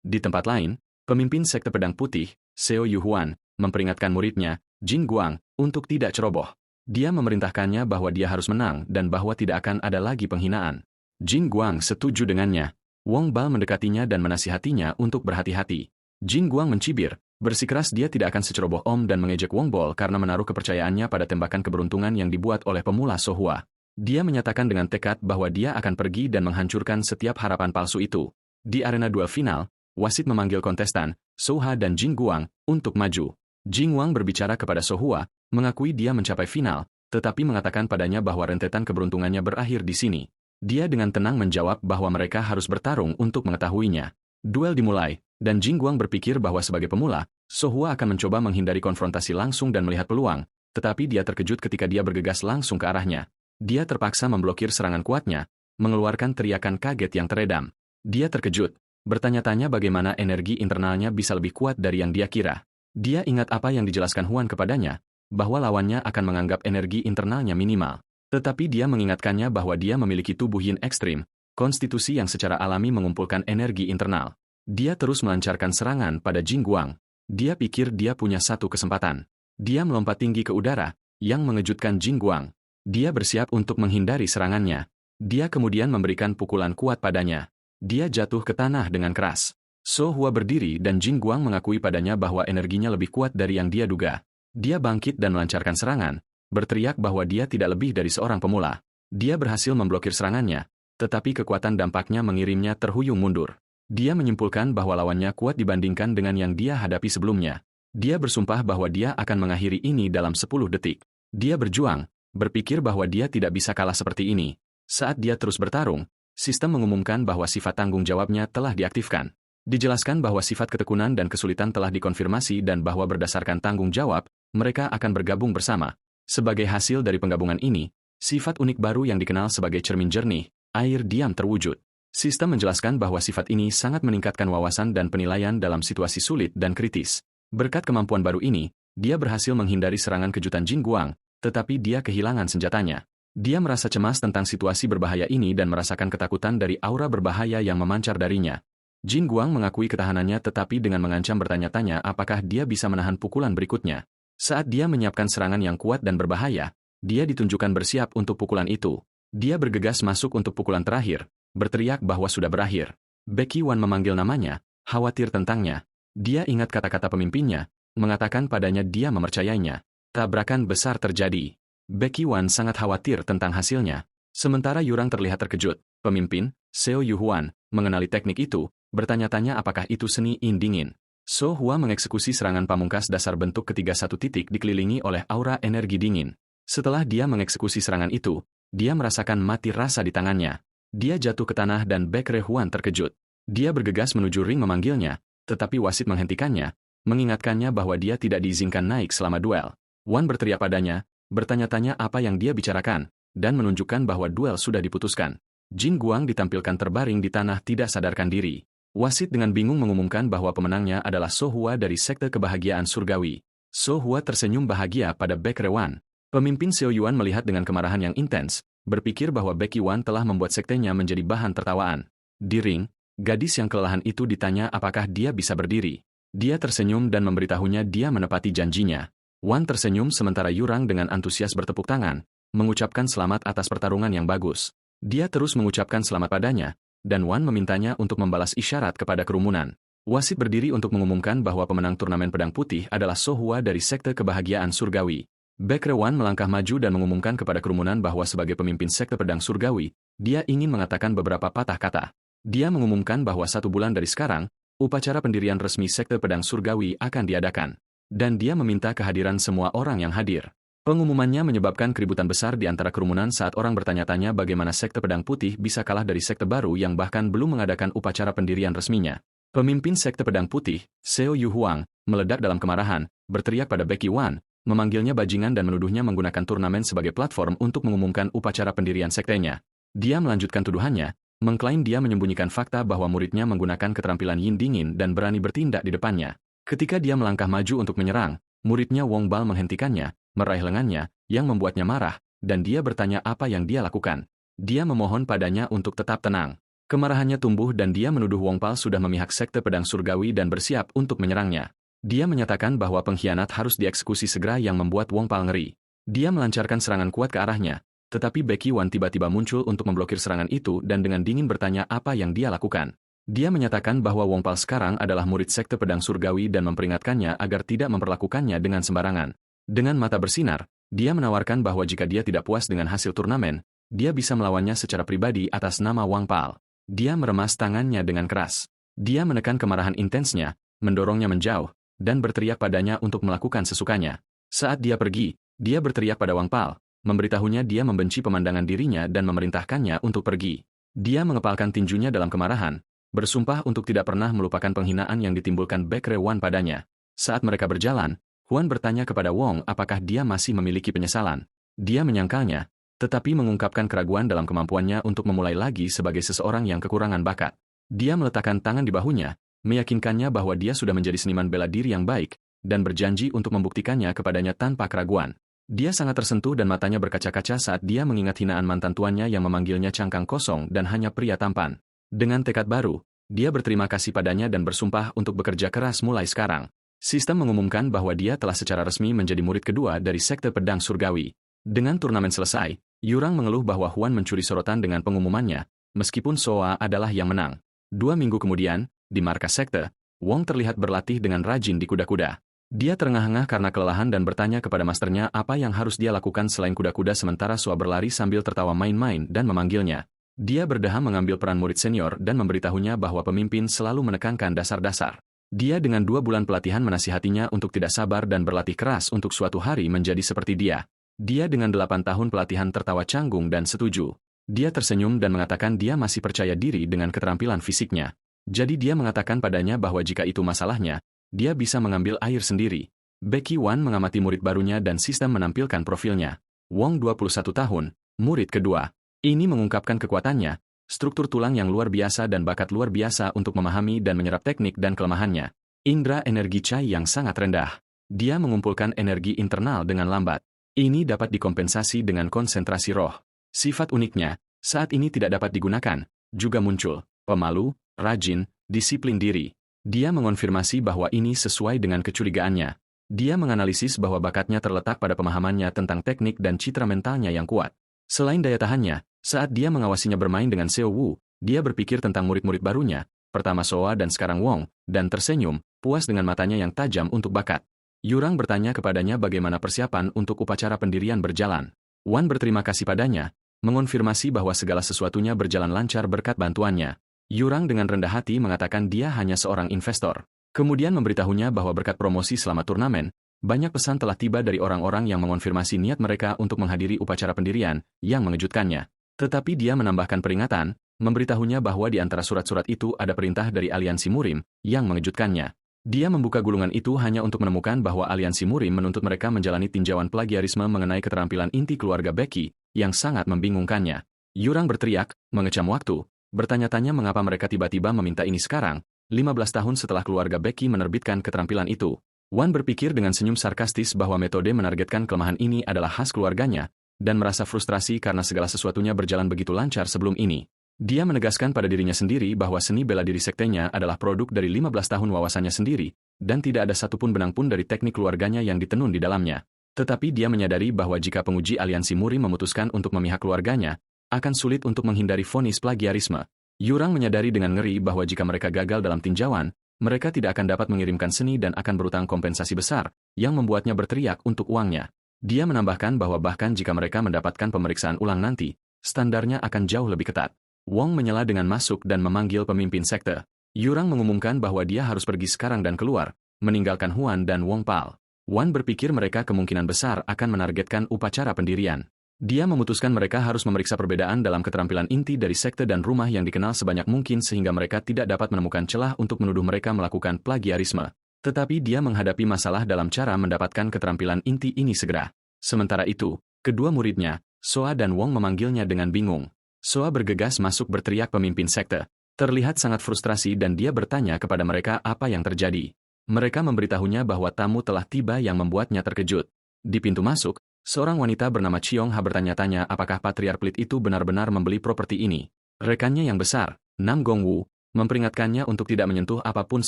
Di tempat lain, pemimpin sekte pedang putih, Seo Yuhuan, memperingatkan muridnya, Jin Guang, untuk tidak ceroboh. Dia memerintahkannya bahwa dia harus menang dan bahwa tidak akan ada lagi penghinaan. Jin Guang setuju dengannya. Wong Bal mendekatinya dan menasihatinya untuk berhati-hati. Jin Guang mencibir, bersikeras dia tidak akan seceroboh Om dan mengejek Wong Bal karena menaruh kepercayaannya pada tembakan keberuntungan yang dibuat oleh pemula Sohua. Dia menyatakan dengan tekad bahwa dia akan pergi dan menghancurkan setiap harapan palsu itu. Di arena duel final, wasit memanggil kontestan, Soha dan Jin Guang, untuk maju. Jin Guang berbicara kepada Sohua, mengakui dia mencapai final, tetapi mengatakan padanya bahwa rentetan keberuntungannya berakhir di sini. Dia dengan tenang menjawab bahwa mereka harus bertarung untuk mengetahuinya. Duel dimulai, dan Jin Guang berpikir bahwa sebagai pemula, Sohua akan mencoba menghindari konfrontasi langsung dan melihat peluang, tetapi dia terkejut ketika dia bergegas langsung ke arahnya. Dia terpaksa memblokir serangan kuatnya, mengeluarkan teriakan kaget yang teredam. Dia terkejut, bertanya-tanya bagaimana energi internalnya bisa lebih kuat dari yang dia kira. Dia ingat apa yang dijelaskan Huan kepadanya, bahwa lawannya akan menganggap energi internalnya minimal. Tetapi dia mengingatkannya bahwa dia memiliki tubuh yin ekstrim, konstitusi yang secara alami mengumpulkan energi internal. Dia terus melancarkan serangan pada Jin Guang. Dia pikir dia punya satu kesempatan. Dia melompat tinggi ke udara, yang mengejutkan Jin Guang. Dia bersiap untuk menghindari serangannya. Dia kemudian memberikan pukulan kuat padanya. Dia jatuh ke tanah dengan keras. Sohua berdiri dan Jin Guang mengakui padanya bahwa energinya lebih kuat dari yang dia duga. Dia bangkit dan melancarkan serangan, berteriak bahwa dia tidak lebih dari seorang pemula. Dia berhasil memblokir serangannya, tetapi kekuatan dampaknya mengirimnya terhuyung mundur. Dia menyimpulkan bahwa lawannya kuat dibandingkan dengan yang dia hadapi sebelumnya. Dia bersumpah bahwa dia akan mengakhiri ini dalam 10 detik. Dia berjuang, berpikir bahwa dia tidak bisa kalah seperti ini. Saat dia terus bertarung, sistem mengumumkan bahwa sifat tanggung jawabnya telah diaktifkan. Dijelaskan bahwa sifat ketekunan dan kesulitan telah dikonfirmasi dan bahwa berdasarkan tanggung jawab, mereka akan bergabung bersama. Sebagai hasil dari penggabungan ini, sifat unik baru yang dikenal sebagai cermin jernih, air diam terwujud. Sistem menjelaskan bahwa sifat ini sangat meningkatkan wawasan dan penilaian dalam situasi sulit dan kritis. Berkat kemampuan baru ini, dia berhasil menghindari serangan kejutan Jin Guang, tetapi dia kehilangan senjatanya. Dia merasa cemas tentang situasi berbahaya ini dan merasakan ketakutan dari aura berbahaya yang memancar darinya. Jin Guang mengakui ketahanannya tetapi dengan mengancam bertanya-tanya apakah dia bisa menahan pukulan berikutnya. Saat dia menyiapkan serangan yang kuat dan berbahaya, dia ditunjukkan bersiap untuk pukulan itu. Dia bergegas masuk untuk pukulan terakhir, berteriak bahwa sudah berakhir. Becky Wan memanggil namanya, khawatir tentangnya. Dia ingat kata-kata pemimpinnya, mengatakan padanya dia mempercayainya. Tabrakan besar terjadi. Becky Wan sangat khawatir tentang hasilnya. Sementara Yurang terlihat terkejut. Pemimpin, Seo Yuhuan, mengenali teknik itu, bertanya-tanya apakah itu seni in dingin. So Hua mengeksekusi serangan pamungkas dasar bentuk ketiga satu titik dikelilingi oleh aura energi dingin. Setelah dia mengeksekusi serangan itu, dia merasakan mati rasa di tangannya. Dia jatuh ke tanah dan Baekre Huan terkejut. Dia bergegas menuju ring memanggilnya, tetapi wasit menghentikannya, mengingatkannya bahwa dia tidak diizinkan naik selama duel. Wan berteriak padanya, bertanya-tanya apa yang dia bicarakan, dan menunjukkan bahwa duel sudah diputuskan. Jin Guang ditampilkan terbaring di tanah tidak sadarkan diri. Wasit dengan bingung mengumumkan bahwa pemenangnya adalah So Hua dari Sekte Kebahagiaan Surgawi. So Hua tersenyum bahagia pada Baekre Wan. Pemimpin Seo Yuan melihat dengan kemarahan yang intens, berpikir bahwa Becky Wan telah membuat sektenya menjadi bahan tertawaan. Di ring, gadis yang kelelahan itu ditanya apakah dia bisa berdiri. Dia tersenyum dan memberitahunya dia menepati janjinya. Wan tersenyum sementara Yurang dengan antusias bertepuk tangan, mengucapkan selamat atas pertarungan yang bagus. Dia terus mengucapkan selamat padanya, dan Wan memintanya untuk membalas isyarat kepada kerumunan. Wasit berdiri untuk mengumumkan bahwa pemenang turnamen pedang putih adalah So Hua dari Sekte Kebahagiaan Surgawi. Baekre Wan melangkah maju dan mengumumkan kepada kerumunan bahwa sebagai pemimpin Sekte Pedang Surgawi, dia ingin mengatakan beberapa patah kata. Dia mengumumkan bahwa 1 bulan dari sekarang, upacara pendirian resmi Sekte Pedang Surgawi akan diadakan. Dan dia meminta kehadiran semua orang yang hadir. Pengumumannya menyebabkan keributan besar di antara kerumunan saat orang bertanya-tanya bagaimana Sekte Pedang Putih bisa kalah dari sekte baru yang bahkan belum mengadakan upacara pendirian resminya. Pemimpin Sekte Pedang Putih, Seo Yuhuang, meledak dalam kemarahan, berteriak pada Becky Wan, memanggilnya bajingan dan menuduhnya menggunakan turnamen sebagai platform untuk mengumumkan upacara pendirian sektenya. Dia melanjutkan tuduhannya, mengklaim dia menyembunyikan fakta bahwa muridnya menggunakan keterampilan yin dingin dan berani bertindak di depannya. Ketika dia melangkah maju untuk menyerang, muridnya Wong Bal menghentikannya, meraih lengannya, yang membuatnya marah, dan dia bertanya apa yang dia lakukan. Dia memohon padanya untuk tetap tenang. Kemarahannya tumbuh dan dia menuduh Wong Bal sudah memihak Sekte Pedang Surgawi dan bersiap untuk menyerangnya. Dia menyatakan bahwa pengkhianat harus dieksekusi segera yang membuat Wong Pal ngeri. Dia melancarkan serangan kuat ke arahnya, tetapi Becky Wan tiba-tiba muncul untuk memblokir serangan itu dan dengan dingin bertanya apa yang dia lakukan. Dia menyatakan bahwa Wong Pal sekarang adalah murid Sekte Pedang Surgawi dan memperingatkannya agar tidak memperlakukannya dengan sembarangan. Dengan mata bersinar, dia menawarkan bahwa jika dia tidak puas dengan hasil turnamen, dia bisa melawannya secara pribadi atas nama Wong Pal. Dia meremas tangannya dengan keras. Dia menekan kemarahan intensnya, mendorongnya menjauh, dan berteriak padanya untuk melakukan sesukanya. Saat dia pergi, dia berteriak pada Wang Pal, memberitahunya dia membenci pemandangan dirinya dan memerintahkannya untuk pergi. Dia mengepalkan tinjunya dalam kemarahan, bersumpah untuk tidak pernah melupakan penghinaan yang ditimbulkan Baekre Wan padanya. Saat mereka berjalan, Huan bertanya kepada Wong apakah dia masih memiliki penyesalan. Dia menyangkalnya, tetapi mengungkapkan keraguan dalam kemampuannya untuk memulai lagi sebagai seseorang yang kekurangan bakat. Dia meletakkan tangan di bahunya, meyakinkannya bahwa dia sudah menjadi seniman bela diri yang baik, dan berjanji untuk membuktikannya kepadanya tanpa keraguan. Dia sangat tersentuh dan matanya berkaca-kaca saat dia mengingat hinaan mantan tuannya yang memanggilnya cangkang kosong dan hanya pria tampan. Dengan tekad baru, dia berterima kasih padanya dan bersumpah untuk bekerja keras mulai sekarang. Sistem mengumumkan bahwa dia telah secara resmi menjadi murid kedua dari Sekte Pedang Surgawi. Dengan turnamen selesai, Yurang mengeluh bahwa Huan mencuri sorotan dengan pengumumannya, meskipun Soa adalah yang menang. 2 minggu kemudian, di markas sekte, Wong terlihat berlatih dengan rajin di kuda-kuda. Dia terengah-engah karena kelelahan dan bertanya kepada masternya apa yang harus dia lakukan selain kuda-kuda sementara Soa berlari sambil tertawa main-main dan memanggilnya. Dia berdeham mengambil peran murid senior dan memberitahunya bahwa pemimpin selalu menekankan dasar-dasar. Dia dengan 2 bulan pelatihan menasihatinya untuk tidak sabar dan berlatih keras untuk suatu hari menjadi seperti dia. Dia dengan 8 tahun pelatihan tertawa canggung dan setuju. Dia tersenyum dan mengatakan dia masih percaya diri dengan keterampilan fisiknya. Jadi dia mengatakan padanya bahwa jika itu masalahnya, dia bisa mengambil air sendiri. Becky Wan mengamati murid barunya dan sistem menampilkan profilnya. Wong 21 tahun, murid kedua. Ini mengungkapkan kekuatannya, struktur tulang yang luar biasa dan bakat luar biasa untuk memahami dan menyerap teknik dan kelemahannya. Indra energi Chai yang sangat rendah. Dia mengumpulkan energi internal dengan lambat. Ini dapat dikompensasi dengan konsentrasi roh. Sifat uniknya, saat ini tidak dapat digunakan, juga muncul, pemalu, rajin, disiplin diri. Dia mengonfirmasi bahwa ini sesuai dengan kecurigaannya. Dia menganalisis bahwa bakatnya terletak pada pemahamannya tentang teknik dan citra mentalnya yang kuat. Selain daya tahannya, saat dia mengawasinya bermain dengan Seo Wu, dia berpikir tentang murid-murid barunya, pertama Soa dan sekarang Wong, dan tersenyum, puas dengan matanya yang tajam untuk bakat. Yurang bertanya kepadanya bagaimana persiapan untuk upacara pendirian berjalan. Wan berterima kasih padanya, mengonfirmasi bahwa segala sesuatunya berjalan lancar berkat bantuannya. Yurang dengan rendah hati mengatakan dia hanya seorang investor. Kemudian memberitahunya bahwa berkat promosi selama turnamen, banyak pesan telah tiba dari orang-orang yang mengonfirmasi niat mereka untuk menghadiri upacara pendirian, yang mengejutkannya. Tetapi dia menambahkan peringatan, memberitahunya bahwa di antara surat-surat itu ada perintah dari Aliansi Murim, yang mengejutkannya. Dia membuka gulungan itu hanya untuk menemukan bahwa Aliansi Murim menuntut mereka menjalani tinjauan plagiarisme mengenai keterampilan inti keluarga Becky, yang sangat membingungkannya. Yurang berteriak, mengecam waktu, bertanya-tanya mengapa mereka tiba-tiba meminta ini sekarang, 15 tahun setelah keluarga Becky menerbitkan keterampilan itu. Wan berpikir dengan senyum sarkastis bahwa metode menargetkan kelemahan ini adalah khas keluarganya, dan merasa frustrasi karena segala sesuatunya berjalan begitu lancar sebelum ini. Dia menegaskan pada dirinya sendiri bahwa seni bela diri sektenya adalah produk dari 15 tahun wawasannya sendiri, dan tidak ada satupun benang pun dari teknik keluarganya yang ditenun di dalamnya. Tetapi dia menyadari bahwa jika penguji Aliansi Muri memutuskan untuk memihak keluarganya, akan sulit untuk menghindari vonis plagiarisme. Yurang menyadari dengan ngeri bahwa jika mereka gagal dalam tinjauan, mereka tidak akan dapat mengirimkan seni dan akan berutang kompensasi besar, yang membuatnya berteriak untuk uangnya. Dia menambahkan bahwa bahkan jika mereka mendapatkan pemeriksaan ulang nanti, standarnya akan jauh lebih ketat. Wong menyela dengan masuk dan memanggil pemimpin sekte. Yurang mengumumkan bahwa dia harus pergi sekarang dan keluar, meninggalkan Huan dan Wong Pal. Wan berpikir mereka kemungkinan besar akan menargetkan upacara pendirian. Dia memutuskan mereka harus memeriksa perbedaan dalam keterampilan inti dari sekte dan rumah yang dikenal sebanyak mungkin sehingga mereka tidak dapat menemukan celah untuk menuduh mereka melakukan plagiarisme. Tetapi dia menghadapi masalah dalam cara mendapatkan keterampilan inti ini segera. Sementara itu, kedua muridnya, Soa dan Wong memanggilnya dengan bingung. Soa bergegas masuk berteriak pemimpin sekte. Terlihat sangat frustrasi dan dia bertanya kepada mereka apa yang terjadi. Mereka memberitahunya bahwa tamu telah tiba yang membuatnya terkejut. Di pintu masuk, seorang wanita bernama Chiong Ha bertanya-tanya apakah Patriar Pelit itu benar-benar membeli properti ini. Rekannya yang besar, Nam Gongwu, memperingatkannya untuk tidak menyentuh apapun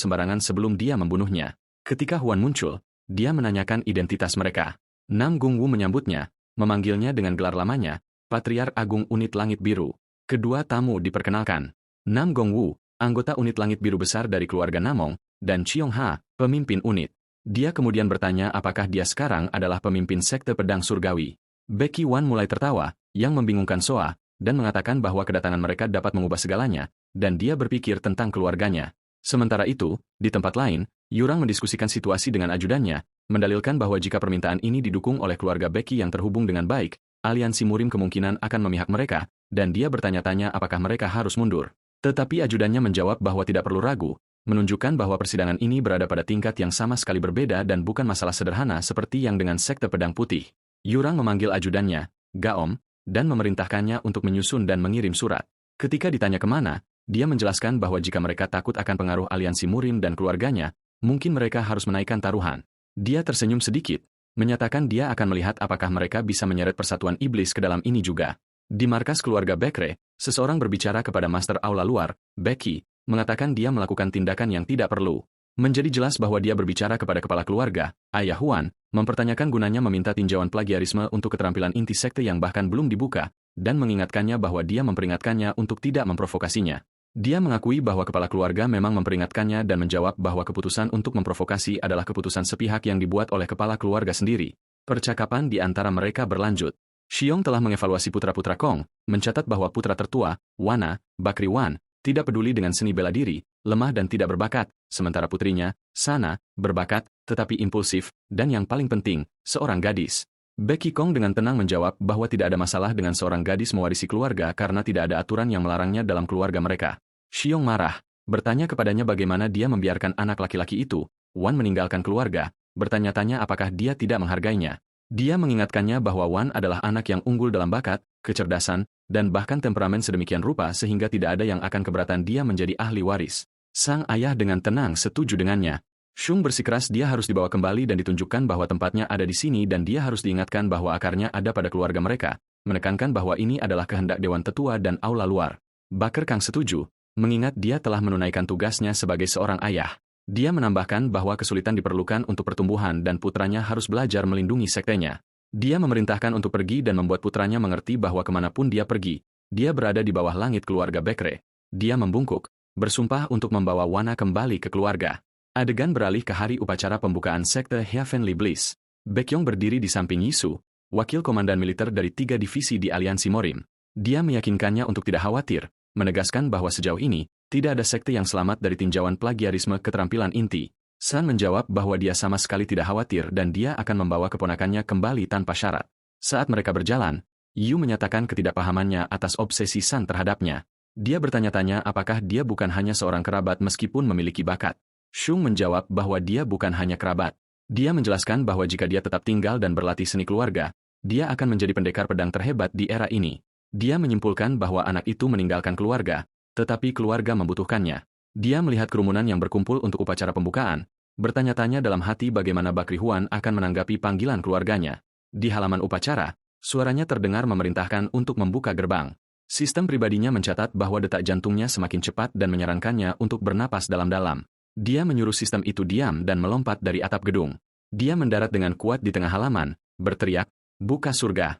sembarangan sebelum dia membunuhnya. Ketika Huan muncul, dia menanyakan identitas mereka. Nam Gongwu menyambutnya, memanggilnya dengan gelar lamanya, Patriar Agung Unit Langit Biru. Kedua tamu diperkenalkan. Nam Gongwu, anggota unit Langit Biru besar dari keluarga Namong, dan Chiong Ha, pemimpin unit. Dia kemudian bertanya apakah dia sekarang adalah pemimpin sekte pedang surgawi. Becky Wan mulai tertawa, yang membingungkan Soa, dan mengatakan bahwa kedatangan mereka dapat mengubah segalanya, dan dia berpikir tentang keluarganya. Sementara itu, di tempat lain, Yurang mendiskusikan situasi dengan ajudannya, mendalilkan bahwa jika permintaan ini didukung oleh keluarga Becky yang terhubung dengan baik, Aliansi Murim kemungkinan akan memihak mereka, dan dia bertanya-tanya apakah mereka harus mundur. Tetapi ajudannya menjawab bahwa tidak perlu ragu, menunjukkan bahwa persidangan ini berada pada tingkat yang sama sekali berbeda dan bukan masalah sederhana seperti yang dengan sekte pedang putih. Yurang memanggil ajudannya, Gaom, dan memerintahkannya untuk menyusun dan mengirim surat. Ketika ditanya kemana, dia menjelaskan bahwa jika mereka takut akan pengaruh Aliansi Murim dan keluarganya, mungkin mereka harus menaikkan taruhan. Dia tersenyum sedikit, menyatakan dia akan melihat apakah mereka bisa menyeret persatuan iblis ke dalam ini juga. Di markas keluarga Bekre, seseorang berbicara kepada Master Aula Luar, Becky, mengatakan dia melakukan tindakan yang tidak perlu. Menjadi jelas bahwa dia berbicara kepada kepala keluarga, Ayah Huan, mempertanyakan gunanya meminta tinjauan plagiarisme untuk keterampilan inti sekte yang bahkan belum dibuka, dan mengingatkannya bahwa dia memperingatkannya untuk tidak memprovokasinya. Dia mengakui bahwa kepala keluarga memang memperingatkannya dan menjawab bahwa keputusan untuk memprovokasi adalah keputusan sepihak yang dibuat oleh kepala keluarga sendiri. Percakapan di antara mereka berlanjut. Xiong telah mengevaluasi putra-putra Kong, mencatat bahwa putra tertua, Wana, Bakri Wan, tidak peduli dengan seni bela diri, lemah dan tidak berbakat, sementara putrinya, Sana, berbakat, tetapi impulsif, dan yang paling penting, seorang gadis. Becky Kong dengan tenang menjawab bahwa tidak ada masalah dengan seorang gadis mewarisi keluarga karena tidak ada aturan yang melarangnya dalam keluarga mereka. Xiong marah, bertanya kepadanya bagaimana dia membiarkan anak laki-laki itu, Wan meninggalkan keluarga, bertanya-tanya apakah dia tidak menghargainya. Dia mengingatkannya bahwa Wan adalah anak yang unggul dalam bakat, kecerdasan, dan bahkan temperamen sedemikian rupa sehingga tidak ada yang akan keberatan dia menjadi ahli waris. Sang ayah dengan tenang setuju dengannya. Shung bersikeras dia harus dibawa kembali dan ditunjukkan bahwa tempatnya ada di sini dan dia harus diingatkan bahwa akarnya ada pada keluarga mereka, menekankan bahwa ini adalah kehendak Dewan Tetua dan Aula Luar. Bakar Kang setuju, mengingat dia telah menunaikan tugasnya sebagai seorang ayah. Dia menambahkan bahwa kesulitan diperlukan untuk pertumbuhan dan putranya harus belajar melindungi sektenya. Dia memerintahkan untuk pergi dan membuat putranya mengerti bahwa kemanapun dia pergi, dia berada di bawah langit keluarga Bekre. Dia membungkuk, bersumpah untuk membawa Wana kembali ke keluarga. Adegan beralih ke hari upacara pembukaan sekte Heavenly Bliss. Baekhyong berdiri di samping Yisu, wakil komandan militer dari 3 divisi di Aliansi Morim. Dia meyakinkannya untuk tidak khawatir, menegaskan bahwa sejauh ini, tidak ada sekte yang selamat dari tinjauan plagiarisme keterampilan inti. San menjawab bahwa dia sama sekali tidak khawatir dan dia akan membawa keponakannya kembali tanpa syarat. Saat mereka berjalan, Yu menyatakan ketidakpahamannya atas obsesi San terhadapnya. Dia bertanya-tanya apakah dia bukan hanya seorang kerabat meskipun memiliki bakat. Shung menjawab bahwa dia bukan hanya kerabat. Dia menjelaskan bahwa jika dia tetap tinggal dan berlatih seni keluarga, dia akan menjadi pendekar pedang terhebat di era ini. Dia menyimpulkan bahwa anak itu meninggalkan keluarga, tetapi keluarga membutuhkannya. Dia melihat kerumunan yang berkumpul untuk upacara pembukaan, bertanya-tanya dalam hati bagaimana Bakri Huan akan menanggapi panggilan keluarganya. Di halaman upacara, suaranya terdengar memerintahkan untuk membuka gerbang. Sistem pribadinya mencatat bahwa detak jantungnya semakin cepat dan menyarankannya untuk bernapas dalam-dalam. Dia menyuruh sistem itu diam dan melompat dari atap gedung. Dia mendarat dengan kuat di tengah halaman, berteriak, "Buka surga!"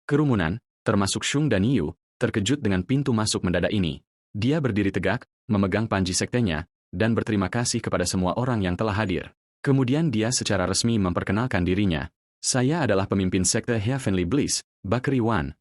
Kerumunan, termasuk Shung dan Yu, terkejut dengan pintu masuk mendadak ini. Dia berdiri tegak, memegang panji sektenya, dan berterima kasih kepada semua orang yang telah hadir. Kemudian dia secara resmi memperkenalkan dirinya. "Saya adalah pemimpin sekte Heavenly Bliss, Bakri Wan."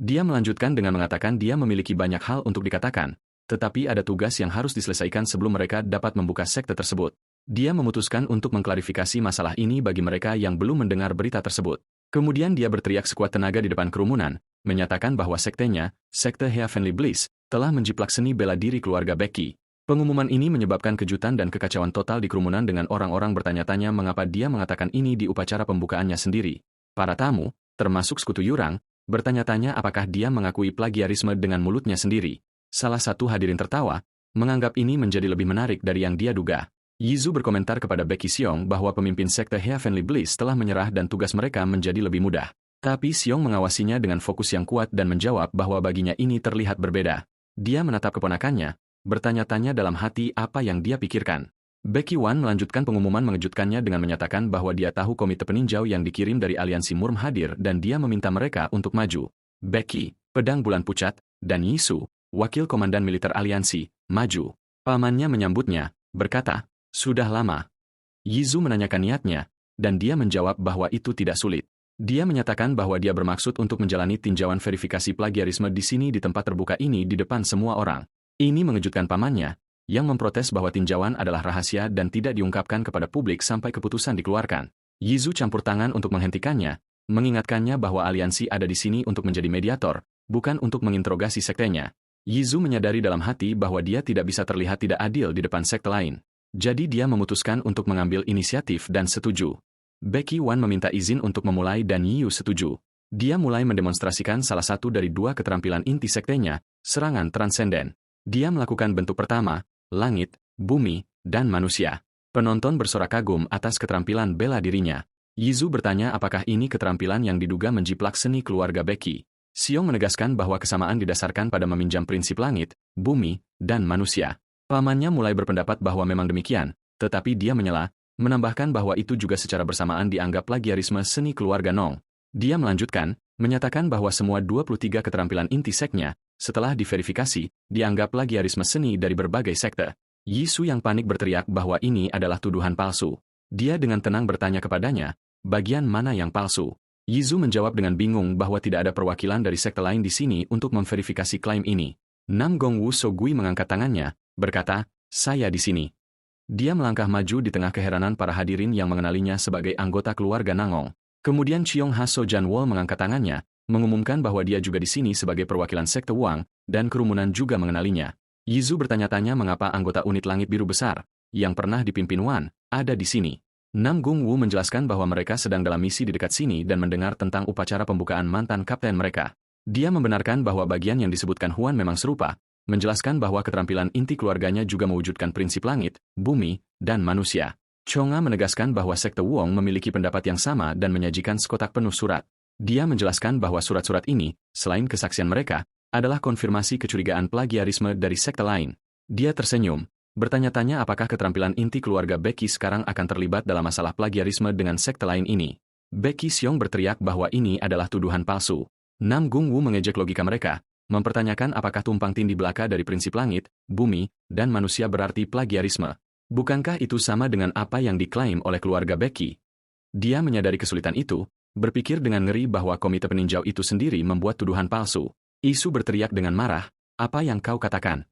Dia melanjutkan dengan mengatakan dia memiliki banyak hal untuk dikatakan, tetapi ada tugas yang harus diselesaikan sebelum mereka dapat membuka sekte tersebut. Dia memutuskan untuk mengklarifikasi masalah ini bagi mereka yang belum mendengar berita tersebut. Kemudian dia berteriak sekuat tenaga di depan kerumunan, menyatakan bahwa sektenya, sekte Heavenly Bliss, telah menjiplak seni bela diri keluarga Becky. Pengumuman ini menyebabkan kejutan dan kekacauan total di kerumunan dengan orang-orang bertanya-tanya mengapa dia mengatakan ini di upacara pembukaannya sendiri. Para tamu, termasuk sekutu Yurang, bertanya-tanya apakah dia mengakui plagiarisme dengan mulutnya sendiri. Salah satu hadirin tertawa, menganggap ini menjadi lebih menarik dari yang dia duga. Yizu berkomentar kepada Becky Xiong bahwa pemimpin sekte Heavenly Bliss telah menyerah dan tugas mereka menjadi lebih mudah. Tapi Xiong mengawasinya dengan fokus yang kuat dan menjawab bahwa baginya ini terlihat berbeda. Dia menatap keponakannya, bertanya-tanya dalam hati apa yang dia pikirkan. Becky Wan melanjutkan pengumuman mengejutkannya dengan menyatakan bahwa dia tahu komite peninjau yang dikirim dari Aliansi Murm hadir dan dia meminta mereka untuk maju. Becky, pedang bulan pucat, dan Yisu, wakil komandan militer aliansi, maju. Pamannya menyambutnya, berkata, "Sudah lama." Yizu menanyakan niatnya, dan dia menjawab bahwa itu tidak sulit. Dia menyatakan bahwa dia bermaksud untuk menjalani tinjauan verifikasi plagiarisme di sini di tempat terbuka ini di depan semua orang. Ini mengejutkan pamannya, yang memprotes bahwa tinjauan adalah rahasia dan tidak diungkapkan kepada publik sampai keputusan dikeluarkan. Yizu campur tangan untuk menghentikannya, mengingatkannya bahwa aliansi ada di sini untuk menjadi mediator, bukan untuk menginterogasi sektenya. Yizu menyadari dalam hati bahwa dia tidak bisa terlihat tidak adil di depan sekte lain. Jadi dia memutuskan untuk mengambil inisiatif dan setuju. Becky Wan meminta izin untuk memulai dan Yu setuju. Dia mulai mendemonstrasikan salah satu dari 2 keterampilan inti sektenya, serangan transenden. Dia melakukan bentuk pertama, langit, bumi, dan manusia. Penonton bersorak kagum atas keterampilan bela dirinya. Yizu bertanya apakah ini keterampilan yang diduga menjiplak seni keluarga Becky. Xiong menegaskan bahwa kesamaan didasarkan pada meminjam prinsip langit, bumi, dan manusia. Pamannya mulai berpendapat bahwa memang demikian, tetapi dia menyela, menambahkan bahwa itu juga secara bersamaan dianggap plagiarisme seni keluarga Nong. Dia melanjutkan, menyatakan bahwa semua 23 keterampilan inti seknya, setelah diverifikasi, dianggap plagiarisme seni dari berbagai sekte. Yisu yang panik berteriak bahwa ini adalah tuduhan palsu. Dia dengan tenang bertanya kepadanya, bagian mana yang palsu? Yizu menjawab dengan bingung bahwa tidak ada perwakilan dari sekte lain di sini untuk memverifikasi klaim ini. Nam Gongwu Sogui mengangkat tangannya, berkata, "Saya di sini." Dia melangkah maju di tengah keheranan para hadirin yang mengenalinya sebagai anggota keluarga Nangong. Kemudian Chiong Haso Janwol mengangkat tangannya, mengumumkan bahwa dia juga di sini sebagai perwakilan sekte Wang, dan kerumunan juga mengenalinya. Yizu bertanya-tanya mengapa anggota unit langit biru besar, yang pernah dipimpin Wan, ada di sini. Nam Gongwu menjelaskan bahwa mereka sedang dalam misi di dekat sini dan mendengar tentang upacara pembukaan mantan kapten mereka. Dia membenarkan bahwa bagian yang disebutkan Huan memang serupa, menjelaskan bahwa keterampilan inti keluarganya juga mewujudkan prinsip langit, bumi, dan manusia. Chonga menegaskan bahwa sekte Wong memiliki pendapat yang sama dan menyajikan sekotak penuh surat. Dia menjelaskan bahwa surat-surat ini, selain kesaksian mereka, adalah konfirmasi kecurigaan plagiarisme dari sekte lain. Dia tersenyum, bertanya-tanya apakah keterampilan inti keluarga Becky sekarang akan terlibat dalam masalah plagiarisme dengan sekte lain ini. Becky Xiong berteriak bahwa ini adalah tuduhan palsu. Nam Gongwu mengejek logika mereka, mempertanyakan apakah tumpang tindih belaka dari prinsip langit, bumi, dan manusia berarti plagiarisme. Bukankah itu sama dengan apa yang diklaim oleh keluarga Becky? Dia menyadari kesulitan itu, berpikir dengan ngeri bahwa komite peninjau itu sendiri membuat tuduhan palsu. Isu berteriak dengan marah, "Apa yang kau katakan?"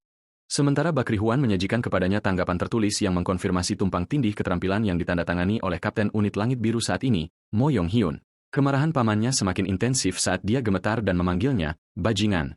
Sementara Bakri Huan menyajikan kepadanya tanggapan tertulis yang mengkonfirmasi tumpang tindih keterampilan yang ditandatangani oleh Kapten Unit Langit Biru saat ini, Mo Yong Hyun. Kemarahan pamannya semakin intensif saat dia gemetar dan memanggilnya, "Bajingan."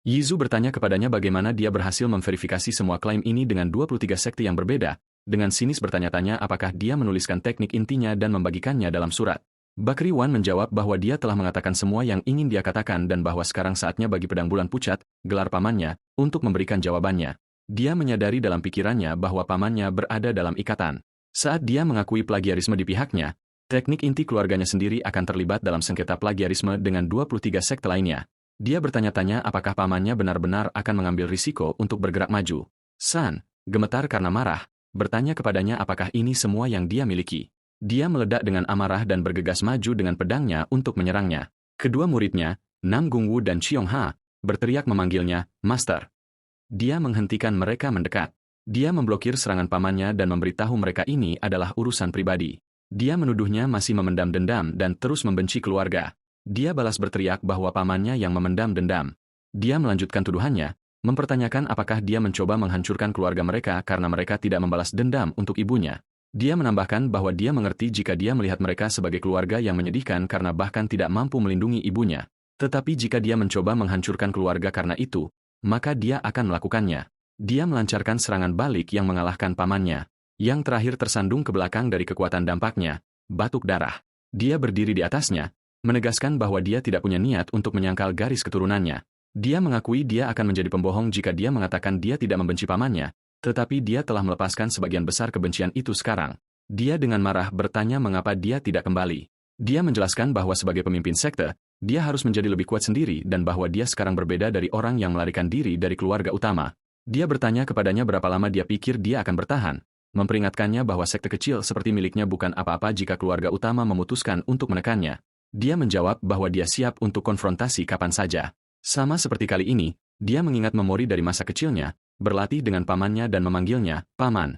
Yizu bertanya kepadanya bagaimana dia berhasil memverifikasi semua klaim ini dengan 23 sekte yang berbeda, dengan sinis bertanya-tanya apakah dia menuliskan teknik intinya dan membagikannya dalam surat. Bakri Wan menjawab bahwa dia telah mengatakan semua yang ingin dia katakan dan bahwa sekarang saatnya bagi pedang bulan pucat, gelar pamannya, untuk memberikan jawabannya. Dia menyadari dalam pikirannya bahwa pamannya berada dalam ikatan. Saat dia mengakui plagiarisme di pihaknya, teknik inti keluarganya sendiri akan terlibat dalam sengketa plagiarisme dengan 23 sekte lainnya. Dia bertanya-tanya apakah pamannya benar-benar akan mengambil risiko untuk bergerak maju. San, gemetar karena marah, bertanya kepadanya apakah ini semua yang dia miliki. Dia meledak dengan amarah dan bergegas maju dengan pedangnya untuk menyerangnya. Kedua muridnya, Nam Gongwu dan Chiong Ha, berteriak memanggilnya, "Master." Dia menghentikan mereka mendekat. Dia memblokir serangan pamannya dan memberitahu mereka ini adalah urusan pribadi. Dia menuduhnya masih memendam dendam dan terus membenci keluarga. Dia balas berteriak bahwa pamannya yang memendam dendam. Dia melanjutkan tuduhannya, mempertanyakan apakah dia mencoba menghancurkan keluarga mereka karena mereka tidak membalas dendam untuk ibunya. Dia menambahkan bahwa dia mengerti jika dia melihat mereka sebagai keluarga yang menyedihkan karena bahkan tidak mampu melindungi ibunya. Tetapi jika dia mencoba menghancurkan keluarga karena itu, maka dia akan melakukannya. Dia melancarkan serangan balik yang mengalahkan pamannya. Yang terakhir tersandung ke belakang dari kekuatan dampaknya, batuk darah. Dia berdiri di atasnya, menegaskan bahwa dia tidak punya niat untuk menyangkal garis keturunannya. Dia mengakui dia akan menjadi pembohong jika dia mengatakan dia tidak membenci pamannya, tetapi dia telah melepaskan sebagian besar kebencian itu sekarang. Dia dengan marah bertanya mengapa dia tidak kembali. Dia menjelaskan bahwa sebagai pemimpin sekte, dia harus menjadi lebih kuat sendiri dan bahwa dia sekarang berbeda dari orang yang melarikan diri dari keluarga utama. Dia bertanya kepadanya berapa lama dia pikir dia akan bertahan, memperingatkannya bahwa sekte kecil seperti miliknya bukan apa-apa jika keluarga utama memutuskan untuk menekannya. Dia menjawab bahwa dia siap untuk konfrontasi kapan saja. Sama seperti kali ini, dia mengingat memori dari masa kecilnya, berlatih dengan pamannya dan memanggilnya, "Paman."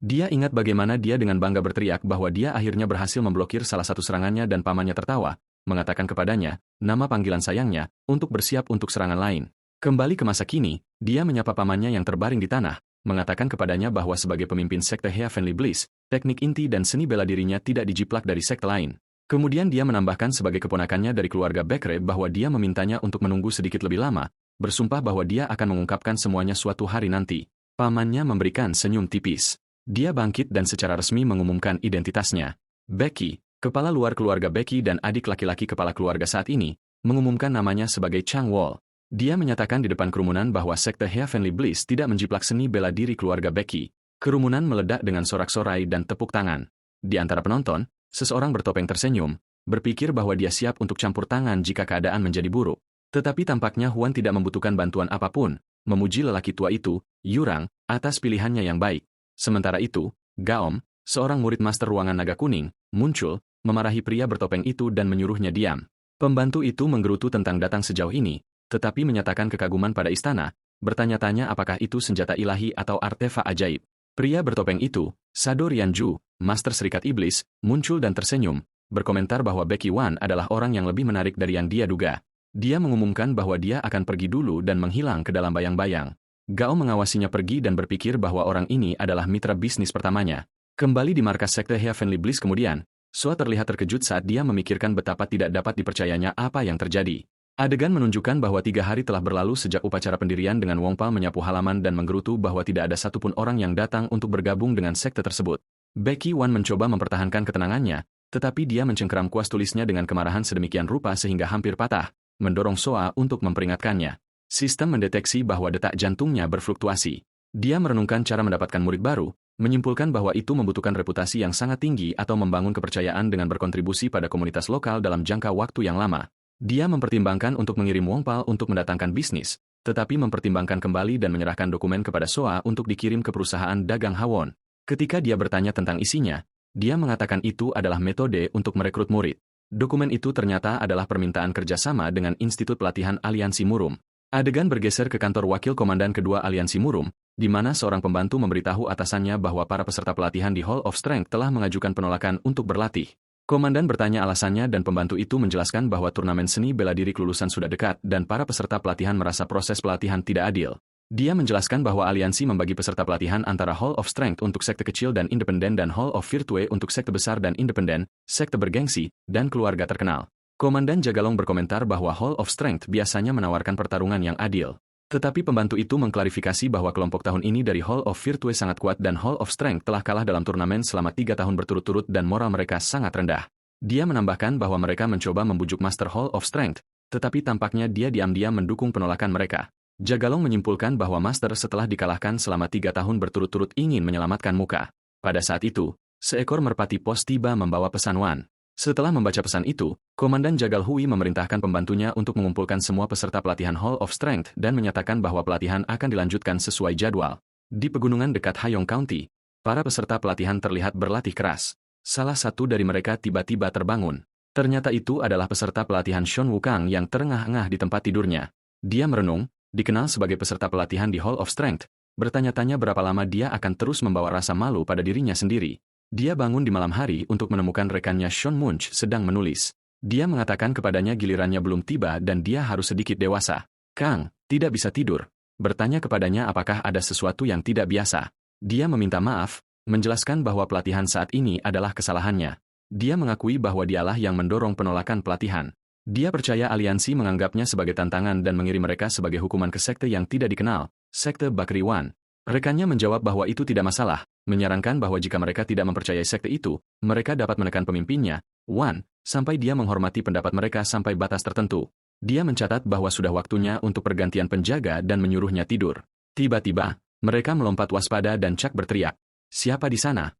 Dia ingat bagaimana dia dengan bangga berteriak bahwa dia akhirnya berhasil memblokir salah satu serangannya dan pamannya tertawa, mengatakan kepadanya, nama panggilan sayangnya, untuk bersiap untuk serangan lain. Kembali ke masa kini, dia menyapa pamannya yang terbaring di tanah, mengatakan kepadanya bahwa sebagai pemimpin sekte Heavenly Bliss, teknik inti dan seni bela dirinya tidak dijiplak dari sekte lain. Kemudian dia menambahkan sebagai keponakannya dari keluarga Bekre bahwa dia memintanya untuk menunggu sedikit lebih lama, bersumpah bahwa dia akan mengungkapkan semuanya suatu hari nanti. Pamannya memberikan senyum tipis. Dia bangkit dan secara resmi mengumumkan identitasnya. Becky, kepala luar keluarga Becky dan adik laki-laki kepala keluarga saat ini, mengumumkan namanya sebagai Chang Wol. Dia menyatakan di depan kerumunan bahwa sekte Heavenly Bliss tidak menjiplak seni bela diri keluarga Becky. Kerumunan meledak dengan sorak-sorai dan tepuk tangan. Di antara penonton, seseorang bertopeng tersenyum, berpikir bahwa dia siap untuk campur tangan jika keadaan menjadi buruk. Tetapi tampaknya Huan tidak membutuhkan bantuan apapun, memuji lelaki tua itu, Yurang, atas pilihannya yang baik. Sementara itu, Gaom, seorang murid master ruangan naga kuning, muncul, memarahi pria bertopeng itu dan menyuruhnya diam. Pembantu itu menggerutu tentang datang sejauh ini, tetapi menyatakan kekaguman pada istana, bertanya-tanya apakah itu senjata ilahi atau artefak ajaib. Pria bertopeng itu, Sado Rianju, Master Serikat Iblis, muncul dan tersenyum, berkomentar bahwa Becky Wan adalah orang yang lebih menarik dari yang dia duga. Dia mengumumkan bahwa dia akan pergi dulu dan menghilang ke dalam bayang-bayang. Gao mengawasinya pergi dan berpikir bahwa orang ini adalah mitra bisnis pertamanya. Kembali di markas sekte Heavenly Bliss kemudian, Soa terlihat terkejut saat dia memikirkan betapa tidak dapat dipercayanya apa yang terjadi. Adegan menunjukkan bahwa 3 hari telah berlalu sejak upacara pendirian dengan Wong Pa menyapu halaman dan menggerutu bahwa tidak ada satupun orang yang datang untuk bergabung dengan sekte tersebut. Becky Wan mencoba mempertahankan ketenangannya, tetapi dia mencengkeram kuas tulisnya dengan kemarahan sedemikian rupa sehingga hampir patah, mendorong Soa untuk memperingatkannya. Sistem mendeteksi bahwa detak jantungnya berfluktuasi. Dia merenungkan cara mendapatkan murid baru, menyimpulkan bahwa itu membutuhkan reputasi yang sangat tinggi atau membangun kepercayaan dengan berkontribusi pada komunitas lokal dalam jangka waktu yang lama. Dia mempertimbangkan untuk mengirim Wong Pa untuk mendatangkan bisnis, tetapi mempertimbangkan kembali dan menyerahkan dokumen kepada Soa untuk dikirim ke perusahaan dagang Hawon. Ketika dia bertanya tentang isinya, dia mengatakan itu adalah metode untuk merekrut murid. Dokumen itu ternyata adalah permintaan kerjasama dengan Institut Pelatihan Aliansi Murum. Adegan bergeser ke kantor wakil komandan kedua Aliansi Murum, di mana seorang pembantu memberitahu atasannya bahwa para peserta pelatihan di Hall of Strength telah mengajukan penolakan untuk berlatih. Komandan bertanya alasannya dan pembantu itu menjelaskan bahwa turnamen seni bela diri kelulusan sudah dekat dan para peserta pelatihan merasa proses pelatihan tidak adil. Dia menjelaskan bahwa aliansi membagi peserta pelatihan antara Hall of Strength untuk sekte kecil dan independen dan Hall of Virtue untuk sekte besar dan independen, sekte bergengsi, dan keluarga terkenal. Komandan Jagalong berkomentar bahwa Hall of Strength biasanya menawarkan pertarungan yang adil. Tetapi pembantu itu mengklarifikasi bahwa kelompok tahun ini dari Hall of Virtue sangat kuat dan Hall of Strength telah kalah dalam turnamen selama 3 tahun berturut-turut dan moral mereka sangat rendah. Dia menambahkan bahwa mereka mencoba membujuk Master Hall of Strength, tetapi tampaknya dia diam-diam mendukung penolakan mereka. Jagalong menyimpulkan bahwa Master setelah dikalahkan selama 3 tahun berturut-turut ingin menyelamatkan muka. Pada saat itu, seekor merpati pos tiba membawa pesan Wan. Setelah membaca pesan itu, Komandan Jagal Hui memerintahkan pembantunya untuk mengumpulkan semua peserta pelatihan Hall of Strength dan menyatakan bahwa pelatihan akan dilanjutkan sesuai jadwal. Di pegunungan dekat Hayong County, para peserta pelatihan terlihat berlatih keras. Salah satu dari mereka tiba-tiba terbangun. Ternyata itu adalah peserta pelatihan Shun Wukang yang terengah-engah di tempat tidurnya. Dia merenung, dikenal sebagai peserta pelatihan di Hall of Strength, bertanya-tanya berapa lama dia akan terus membawa rasa malu pada dirinya sendiri. Dia bangun di malam hari untuk menemukan rekannya Sean Munch sedang menulis. Dia mengatakan kepadanya gilirannya belum tiba dan dia harus sedikit dewasa. Kang, tidak bisa tidur. Bertanya kepadanya apakah ada sesuatu yang tidak biasa. Dia meminta maaf, menjelaskan bahwa pelatihan saat ini adalah kesalahannya. Dia mengakui bahwa dialah yang mendorong penolakan pelatihan. Dia percaya aliansi menganggapnya sebagai tantangan dan mengirim mereka sebagai hukuman ke sekte yang tidak dikenal, sekte Bakri Wan. Rekannya menjawab bahwa itu tidak masalah, menyarankan bahwa jika mereka tidak mempercayai sekte itu, mereka dapat menekan pemimpinnya, Wan, sampai dia menghormati pendapat mereka sampai batas tertentu. Dia mencatat bahwa sudah waktunya untuk pergantian penjaga dan menyuruhnya tidur. Tiba-tiba, mereka melompat waspada dan Chuck berteriak, "Siapa di sana?"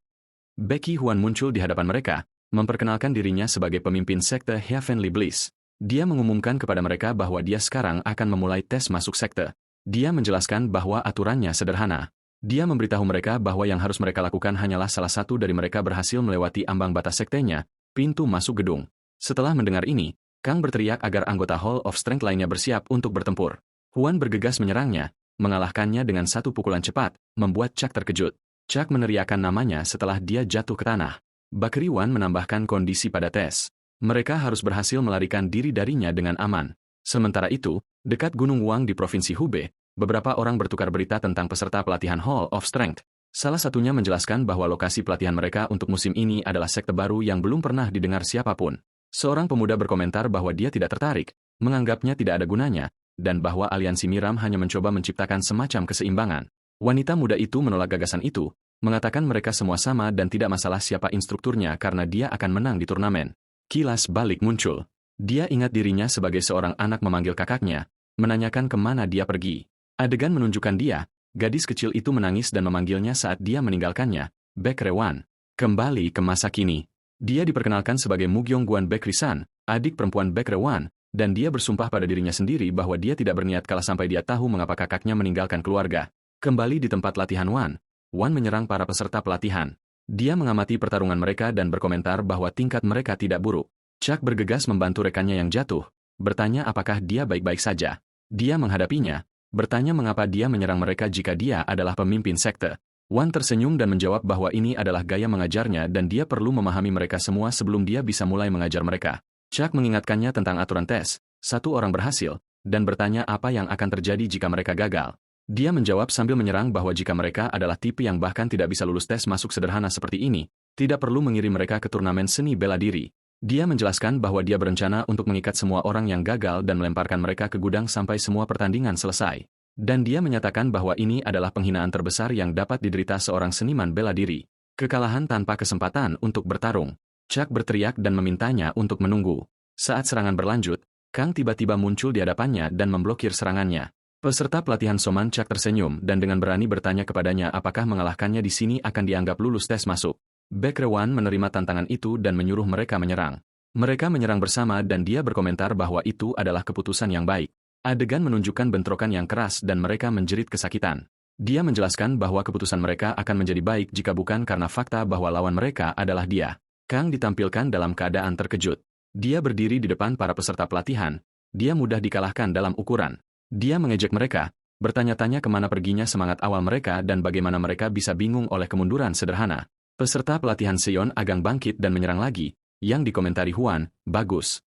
Becky Huan muncul di hadapan mereka, memperkenalkan dirinya sebagai pemimpin sekte Heavenly Bliss. Dia mengumumkan kepada mereka bahwa dia sekarang akan memulai tes masuk sekte. Dia menjelaskan bahwa aturannya sederhana. Dia memberitahu mereka bahwa yang harus mereka lakukan hanyalah salah satu dari mereka berhasil melewati ambang batas sektenya, pintu masuk gedung. Setelah mendengar ini, Kang berteriak agar anggota Hall of Strength lainnya bersiap untuk bertempur. Huan bergegas menyerangnya, mengalahkannya dengan satu pukulan cepat, membuat Chuck terkejut. Chuck meneriakkan namanya setelah dia jatuh ke tanah. Bakri Wan menambahkan kondisi pada tes. Mereka harus berhasil melarikan diri darinya dengan aman. Sementara itu, dekat Gunung Wang di Provinsi Hubei, beberapa orang bertukar berita tentang peserta pelatihan Hall of Strength. Salah satunya menjelaskan bahwa lokasi pelatihan mereka untuk musim ini adalah sekte baru yang belum pernah didengar siapapun. Seorang pemuda berkomentar bahwa dia tidak tertarik, menganggapnya tidak ada gunanya, dan bahwa aliansi Miram hanya mencoba menciptakan semacam keseimbangan. Wanita muda itu menolak gagasan itu, mengatakan mereka semua sama dan tidak masalah siapa instrukturnya karena dia akan menang di turnamen. Kilas balik muncul. Dia ingat dirinya sebagai seorang anak memanggil kakaknya, menanyakan kemana dia pergi. Adegan menunjukkan dia, gadis kecil itu menangis dan memanggilnya saat dia meninggalkannya, Baekre Wan. Kembali ke masa kini. Dia diperkenalkan sebagai Mugyong Guan Baekri-san, adik perempuan Baekre Wan, dan dia bersumpah pada dirinya sendiri bahwa dia tidak berniat kalah sampai dia tahu mengapa kakaknya meninggalkan keluarga. Kembali di tempat latihan Wan, Wan menyerang para peserta pelatihan. Dia mengamati pertarungan mereka dan berkomentar bahwa tingkat mereka tidak buruk. Chuck bergegas membantu rekannya yang jatuh, bertanya apakah dia baik-baik saja. Dia menghadapinya, bertanya mengapa dia menyerang mereka jika dia adalah pemimpin sekte. Wan tersenyum dan menjawab bahwa ini adalah gaya mengajarnya dan dia perlu memahami mereka semua sebelum dia bisa mulai mengajar mereka. Chuck mengingatkannya tentang aturan tes, satu orang berhasil, dan bertanya apa yang akan terjadi jika mereka gagal. Dia menjawab sambil menyerang bahwa jika mereka adalah tipe yang bahkan tidak bisa lulus tes masuk sederhana seperti ini, tidak perlu mengirim mereka ke turnamen seni bela diri. Dia menjelaskan bahwa dia berencana untuk mengikat semua orang yang gagal dan melemparkan mereka ke gudang sampai semua pertandingan selesai. Dan dia menyatakan bahwa ini adalah penghinaan terbesar yang dapat diderita seorang seniman bela diri. Kekalahan tanpa kesempatan untuk bertarung. Chuck berteriak dan memintanya untuk menunggu. Saat serangan berlanjut, Kang tiba-tiba muncul di hadapannya dan memblokir serangannya. Peserta pelatihan Soman Chuck tersenyum dan dengan berani bertanya kepadanya apakah mengalahkannya di sini akan dianggap lulus tes masuk. Baekrewan menerima tantangan itu dan menyuruh mereka menyerang. Mereka menyerang bersama dan dia berkomentar bahwa itu adalah keputusan yang baik. Adegan menunjukkan bentrokan yang keras dan mereka menjerit kesakitan. Dia menjelaskan bahwa keputusan mereka akan menjadi baik jika bukan karena fakta bahwa lawan mereka adalah dia. Kang ditampilkan dalam keadaan terkejut. Dia berdiri di depan para peserta pelatihan. Dia mudah dikalahkan dalam ukuran. Dia mengejek mereka, bertanya-tanya kemana perginya semangat awal mereka dan bagaimana mereka bisa bingung oleh kemunduran sederhana. Peserta pelatihan Seon Agang bangkit dan menyerang lagi, yang dikomentari Huan, bagus.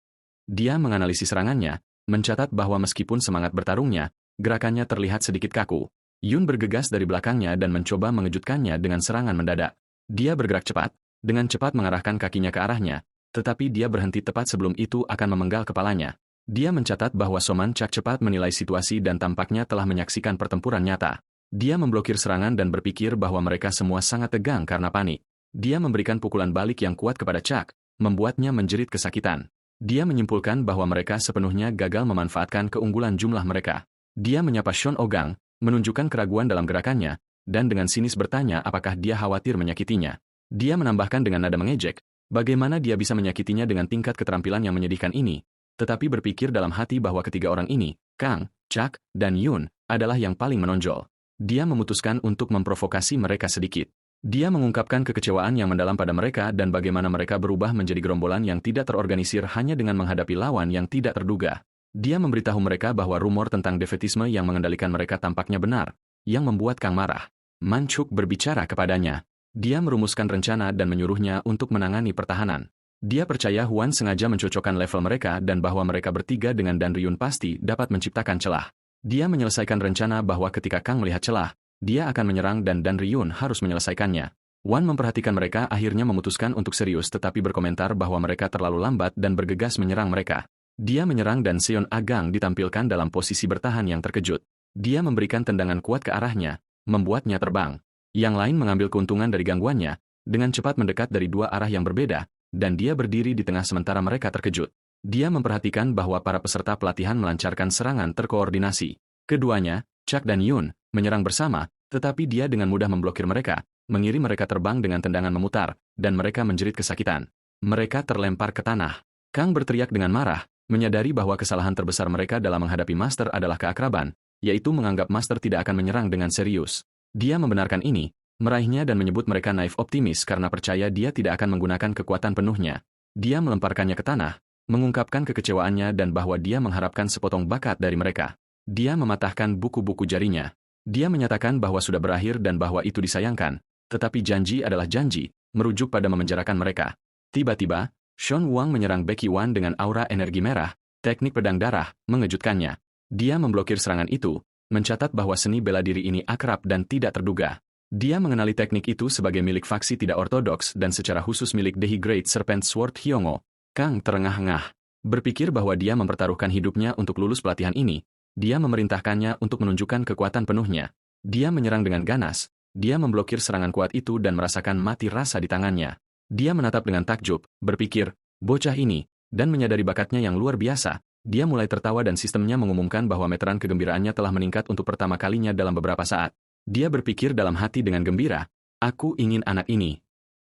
Dia menganalisis serangannya, mencatat bahwa meskipun semangat bertarungnya, gerakannya terlihat sedikit kaku. Yun bergegas dari belakangnya dan mencoba mengejutkannya dengan serangan mendadak. Dia bergerak cepat, dengan cepat mengarahkan kakinya ke arahnya, tetapi dia berhenti tepat sebelum itu akan memenggal kepalanya. Dia mencatat bahwa Soman Chuck cepat menilai situasi dan tampaknya telah menyaksikan pertempuran nyata. Dia memblokir serangan dan berpikir bahwa mereka semua sangat tegang karena panik. Dia memberikan pukulan balik yang kuat kepada Chuck, membuatnya menjerit kesakitan. Dia menyimpulkan bahwa mereka sepenuhnya gagal memanfaatkan keunggulan jumlah mereka. Dia menyapa Seon Ogang, menunjukkan keraguan dalam gerakannya, dan dengan sinis bertanya apakah dia khawatir menyakitinya. Dia menambahkan dengan nada mengejek, bagaimana dia bisa menyakitinya dengan tingkat keterampilan yang menyedihkan ini, tetapi berpikir dalam hati bahwa ketiga orang ini, Kang, Chuck, dan Yun, adalah yang paling menonjol. Dia memutuskan untuk memprovokasi mereka sedikit. Dia mengungkapkan kekecewaan yang mendalam pada mereka dan bagaimana mereka berubah menjadi gerombolan yang tidak terorganisir hanya dengan menghadapi lawan yang tidak terduga. Dia memberitahu mereka bahwa rumor tentang defetisme yang mengendalikan mereka tampaknya benar, yang membuat Kang marah. Manchuk berbicara kepadanya. Dia merumuskan rencana dan menyuruhnya untuk menangani pertahanan. Dia percaya Huan sengaja mencocokkan level mereka dan bahwa mereka bertiga dengan Dan Ryun pasti dapat menciptakan celah. Dia menyelesaikan rencana bahwa ketika Kang melihat celah, dia akan menyerang dan Dan Ryun harus menyelesaikannya. Wan memperhatikan mereka akhirnya memutuskan untuk serius tetapi berkomentar bahwa mereka terlalu lambat dan bergegas menyerang mereka. Dia menyerang dan Seon Agang ditampilkan dalam posisi bertahan yang terkejut. Dia memberikan tendangan kuat ke arahnya, membuatnya terbang. Yang lain mengambil keuntungan dari gangguannya, dengan cepat mendekat dari dua arah yang berbeda, dan dia berdiri di tengah sementara mereka terkejut. Dia memperhatikan bahwa para peserta pelatihan melancarkan serangan terkoordinasi. Keduanya, Chuck dan Yun, menyerang bersama, tetapi dia dengan mudah memblokir mereka, mengirim mereka terbang dengan tendangan memutar, dan mereka menjerit kesakitan. Mereka terlempar ke tanah. Kang berteriak dengan marah, menyadari bahwa kesalahan terbesar mereka dalam menghadapi Master adalah keakraban, yaitu menganggap Master tidak akan menyerang dengan serius. Dia membenarkan ini, meraihnya dan menyebut mereka naif optimis karena percaya dia tidak akan menggunakan kekuatan penuhnya. Dia melemparkannya ke tanah, mengungkapkan kekecewaannya dan bahwa dia mengharapkan sepotong bakat dari mereka. Dia mematahkan buku-buku jarinya. Dia menyatakan bahwa sudah berakhir dan bahwa itu disayangkan, tetapi janji adalah janji, merujuk pada memenjarakan mereka. Tiba-tiba, Sean Wang menyerang Becky Wan dengan aura energi merah, teknik pedang darah, mengejutkannya. Dia memblokir serangan itu, mencatat bahwa seni bela diri ini akrab dan tidak terduga. Dia mengenali teknik itu sebagai milik faksi tidak ortodoks dan secara khusus milik The Great Serpent Sword Hyongo. Kang terengah-engah. Berpikir bahwa dia mempertaruhkan hidupnya untuk lulus pelatihan ini, dia memerintahkannya untuk menunjukkan kekuatan penuhnya. Dia menyerang dengan ganas, dia memblokir serangan kuat itu dan merasakan mati rasa di tangannya. Dia menatap dengan takjub, berpikir, bocah ini, dan menyadari bakatnya yang luar biasa. Dia mulai tertawa dan sistemnya mengumumkan bahwa meteran kegembiraannya telah meningkat untuk pertama kalinya dalam beberapa saat. Dia berpikir dalam hati dengan gembira, aku ingin anak ini.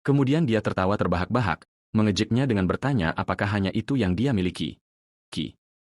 Kemudian dia tertawa terbahak-bahak, mengejeknya dengan bertanya apakah hanya itu yang dia miliki.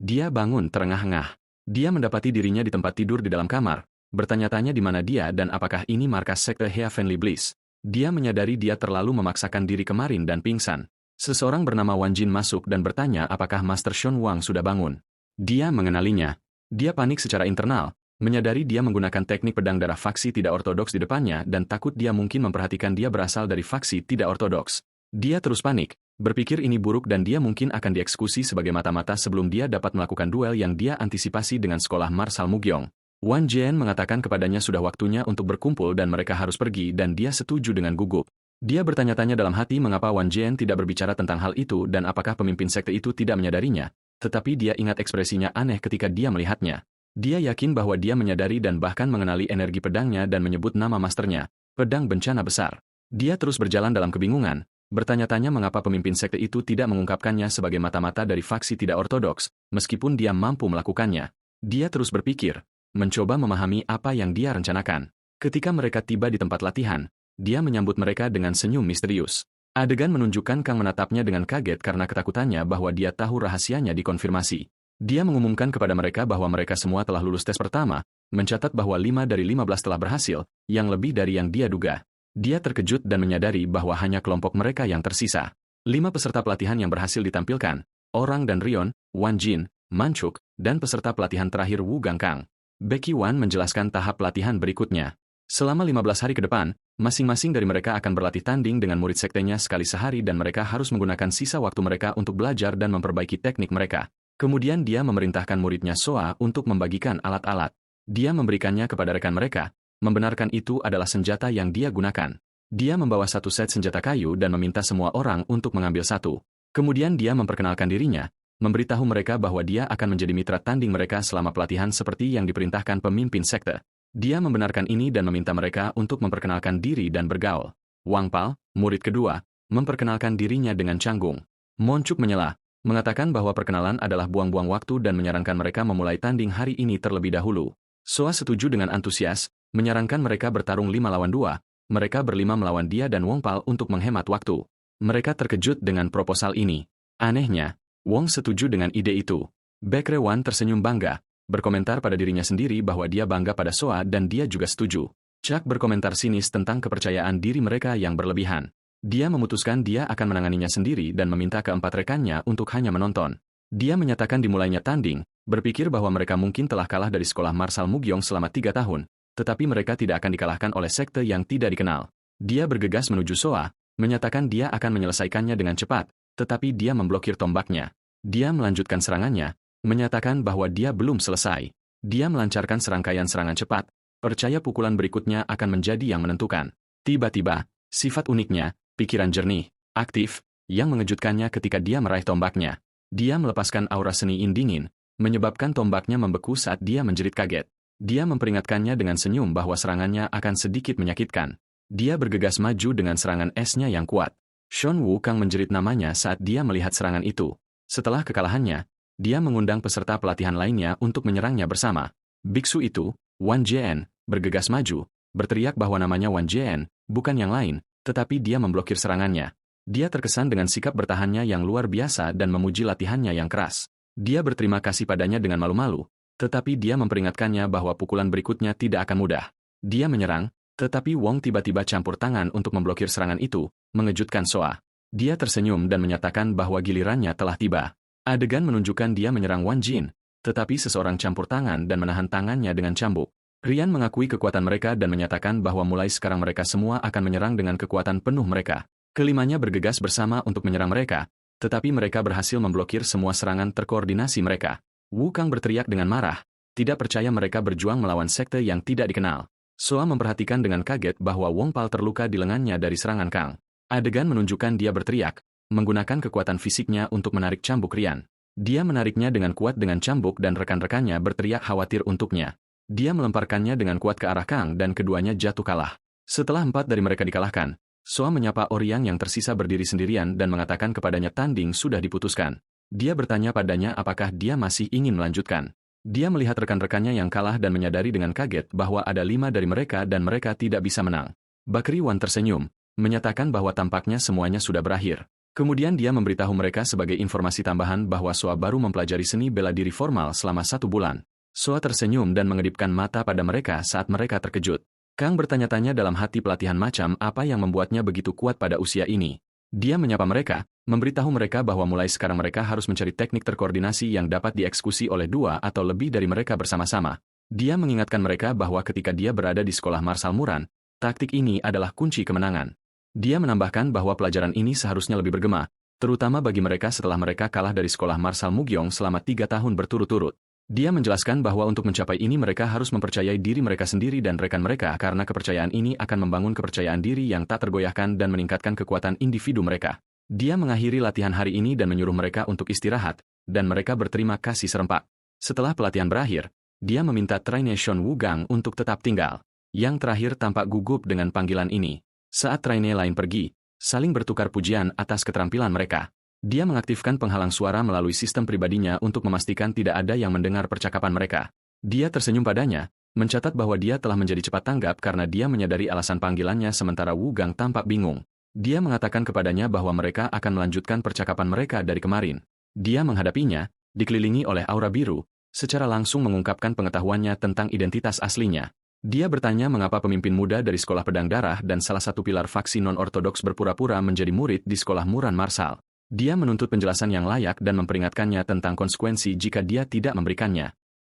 Dia bangun terengah-engah. Dia mendapati dirinya di tempat tidur di dalam kamar, bertanya-tanya di mana dia dan apakah ini markas sekte Heavenly Bliss. Dia menyadari dia terlalu memaksakan diri kemarin dan pingsan. Seseorang bernama Wan Jin masuk dan bertanya apakah Master Sean Wang sudah bangun. Dia mengenalinya. Dia panik secara internal, menyadari dia menggunakan teknik pedang darah faksi tidak ortodoks di depannya dan takut dia mungkin memperhatikan dia berasal dari faksi tidak ortodoks. Dia terus panik, Berpikir ini buruk dan dia mungkin akan dieksekusi sebagai mata-mata sebelum dia dapat melakukan duel yang dia antisipasi dengan sekolah marshal Mugyong. Wan Jian mengatakan kepadanya sudah waktunya untuk berkumpul dan mereka harus pergi dan dia setuju dengan gugup. Dia bertanya-tanya dalam hati mengapa Wan Jian tidak berbicara tentang hal itu dan apakah pemimpin sekte itu tidak menyadarinya, tetapi dia ingat ekspresinya aneh ketika dia melihatnya. Dia yakin bahwa dia menyadari dan bahkan mengenali energi pedangnya dan menyebut nama masternya, pedang bencana besar. Dia terus berjalan dalam kebingungan, bertanya-tanya mengapa pemimpin sekte itu tidak mengungkapkannya sebagai mata-mata dari faksi tidak ortodoks, meskipun dia mampu melakukannya. Dia terus berpikir, mencoba memahami apa yang dia rencanakan. Ketika mereka tiba di tempat latihan, dia menyambut mereka dengan senyum misterius. Adegan menunjukkan Kang menatapnya dengan kaget karena ketakutannya bahwa dia tahu rahasianya dikonfirmasi. Dia mengumumkan kepada mereka bahwa mereka semua telah lulus tes pertama, mencatat bahwa 5 dari 15 telah berhasil, yang lebih dari yang dia duga. Dia terkejut dan menyadari bahwa hanya kelompok mereka yang tersisa. 5 peserta pelatihan yang berhasil ditampilkan, Orang dan Rion, Wan Jin, Manchuk, dan peserta pelatihan terakhir Wu Gangkang. Becky Wan menjelaskan tahap pelatihan berikutnya. Selama 15 hari ke depan, masing-masing dari mereka akan berlatih tanding dengan murid sektenya sekali sehari dan mereka harus menggunakan sisa waktu mereka untuk belajar dan memperbaiki teknik mereka. Kemudian dia memerintahkan muridnya Soa untuk membagikan alat-alat. Dia memberikannya kepada rekan mereka, membenarkan itu adalah senjata yang dia gunakan. Dia membawa satu set senjata kayu dan meminta semua orang untuk mengambil satu. Kemudian dia memperkenalkan dirinya, memberitahu mereka bahwa dia akan menjadi mitra tanding mereka selama pelatihan seperti yang diperintahkan pemimpin sekte. Dia membenarkan ini dan meminta mereka untuk memperkenalkan diri dan bergaul. Wang Pal, murid kedua, memperkenalkan dirinya dengan canggung. Monchuk menyela, mengatakan bahwa perkenalan adalah buang-buang waktu dan menyarankan mereka memulai tanding hari ini terlebih dahulu. Soa setuju dengan antusias, menyarankan mereka bertarung 5 lawan 2, mereka berlima melawan dia dan Wang Pal untuk menghemat waktu. Mereka terkejut dengan proposal ini. Anehnya, Wong setuju dengan ide itu. Baekre Wan tersenyum bangga, berkomentar pada dirinya sendiri bahwa dia bangga pada Soa dan dia juga setuju. Chuck berkomentar sinis tentang kepercayaan diri mereka yang berlebihan. Dia memutuskan dia akan menanganinya sendiri dan meminta keempat rekannya untuk hanya menonton. Dia menyatakan dimulainya tanding, berpikir bahwa mereka mungkin telah kalah dari sekolah marshal Mugyong selama 3 tahun, tetapi mereka tidak akan dikalahkan oleh sekte yang tidak dikenal. Dia bergegas menuju Soa, menyatakan dia akan menyelesaikannya dengan cepat, tetapi dia memblokir tombaknya. Dia melanjutkan serangannya, menyatakan bahwa dia belum selesai. Dia melancarkan serangkaian serangan cepat, percaya pukulan berikutnya akan menjadi yang menentukan. Tiba-tiba, sifat uniknya, pikiran jernih, aktif, yang mengejutkannya ketika dia meraih tombaknya. Dia melepaskan aura seni dingin, menyebabkan tombaknya membeku saat dia menjerit kaget. Dia memperingatkannya dengan senyum bahwa serangannya akan sedikit menyakitkan. Dia bergegas maju dengan serangan esnya yang kuat. Shon Wu Kang menjerit namanya saat dia melihat serangan itu. Setelah kekalahannya, dia mengundang peserta pelatihan lainnya untuk menyerangnya bersama. Biksu itu, Wan Jian, bergegas maju, berteriak bahwa namanya Wan Jian, bukan yang lain, tetapi dia memblokir serangannya. Dia terkesan dengan sikap bertahannya yang luar biasa dan memuji latihannya yang keras. Dia berterima kasih padanya dengan malu-malu, tetapi dia memperingatkannya bahwa pukulan berikutnya tidak akan mudah. Dia menyerang, tetapi Wong tiba-tiba campur tangan untuk memblokir serangan itu, mengejutkan Soa. Dia tersenyum dan menyatakan bahwa gilirannya telah tiba. Adegan menunjukkan dia menyerang Wan Jin, tetapi seseorang campur tangan dan menahan tangannya dengan cambuk. Rian mengakui kekuatan mereka dan menyatakan bahwa mulai sekarang mereka semua akan menyerang dengan kekuatan penuh mereka. Kelimanya bergegas bersama untuk menyerang mereka, tetapi mereka berhasil memblokir semua serangan terkoordinasi mereka. Wu Kang berteriak dengan marah, tidak percaya mereka berjuang melawan sekte yang tidak dikenal. Soa memperhatikan dengan kaget bahwa Wong Pal terluka di lengannya dari serangan Kang. Adegan menunjukkan dia berteriak, menggunakan kekuatan fisiknya untuk menarik cambuk Rian. Dia menariknya dengan kuat dengan cambuk dan rekan-rekannya berteriak khawatir untuknya. Dia melemparkannya dengan kuat ke arah Kang dan keduanya jatuh kalah. Setelah 4 dari mereka dikalahkan, Soa menyapa Oryang yang tersisa berdiri sendirian dan mengatakan kepadanya tanding sudah diputuskan. Dia bertanya padanya apakah dia masih ingin melanjutkan. Dia melihat rekan-rekannya yang kalah dan menyadari dengan kaget bahwa ada 5 dari mereka dan mereka tidak bisa menang. Bakri Wan tersenyum, menyatakan bahwa tampaknya semuanya sudah berakhir. Kemudian dia memberitahu mereka sebagai informasi tambahan bahwa Soa baru mempelajari seni bela diri formal selama 1 bulan. Soa tersenyum dan mengedipkan mata pada mereka saat mereka terkejut. Kang bertanya-tanya dalam hati pelatihan macam apa yang membuatnya begitu kuat pada usia ini. Dia menyapa mereka, memberitahu mereka bahwa mulai sekarang mereka harus mencari teknik terkoordinasi yang dapat dieksekusi oleh 2 atau lebih dari mereka bersama-sama. Dia mengingatkan mereka bahwa ketika dia berada di sekolah marshal Muran, taktik ini adalah kunci kemenangan. Dia menambahkan bahwa pelajaran ini seharusnya lebih bergema, terutama bagi mereka setelah mereka kalah dari sekolah Marshal Mugyong selama 3 tahun berturut-turut. Dia menjelaskan bahwa untuk mencapai ini mereka harus mempercayai diri mereka sendiri dan rekan mereka karena kepercayaan ini akan membangun kepercayaan diri yang tak tergoyahkan dan meningkatkan kekuatan individu mereka. Dia mengakhiri latihan hari ini dan menyuruh mereka untuk istirahat, dan mereka berterima kasih serempak. Setelah pelatihan berakhir, dia meminta trainee Sean Wugang untuk tetap tinggal. Yang terakhir tampak gugup dengan panggilan ini. Saat trainee lain pergi, saling bertukar pujian atas keterampilan mereka. Dia mengaktifkan penghalang suara melalui sistem pribadinya untuk memastikan tidak ada yang mendengar percakapan mereka. Dia tersenyum padanya, mencatat bahwa dia telah menjadi cepat tanggap karena dia menyadari alasan panggilannya sementara Wugang tampak bingung. Dia mengatakan kepadanya bahwa mereka akan melanjutkan percakapan mereka dari kemarin. Dia menghadapinya, dikelilingi oleh aura biru, secara langsung mengungkapkan pengetahuannya tentang identitas aslinya. Dia bertanya mengapa pemimpin muda dari sekolah pedang darah dan salah satu pilar faksi non-ortodoks berpura-pura menjadi murid di sekolah Muran Marshal. Dia menuntut penjelasan yang layak dan memperingatkannya tentang konsekuensi jika dia tidak memberikannya.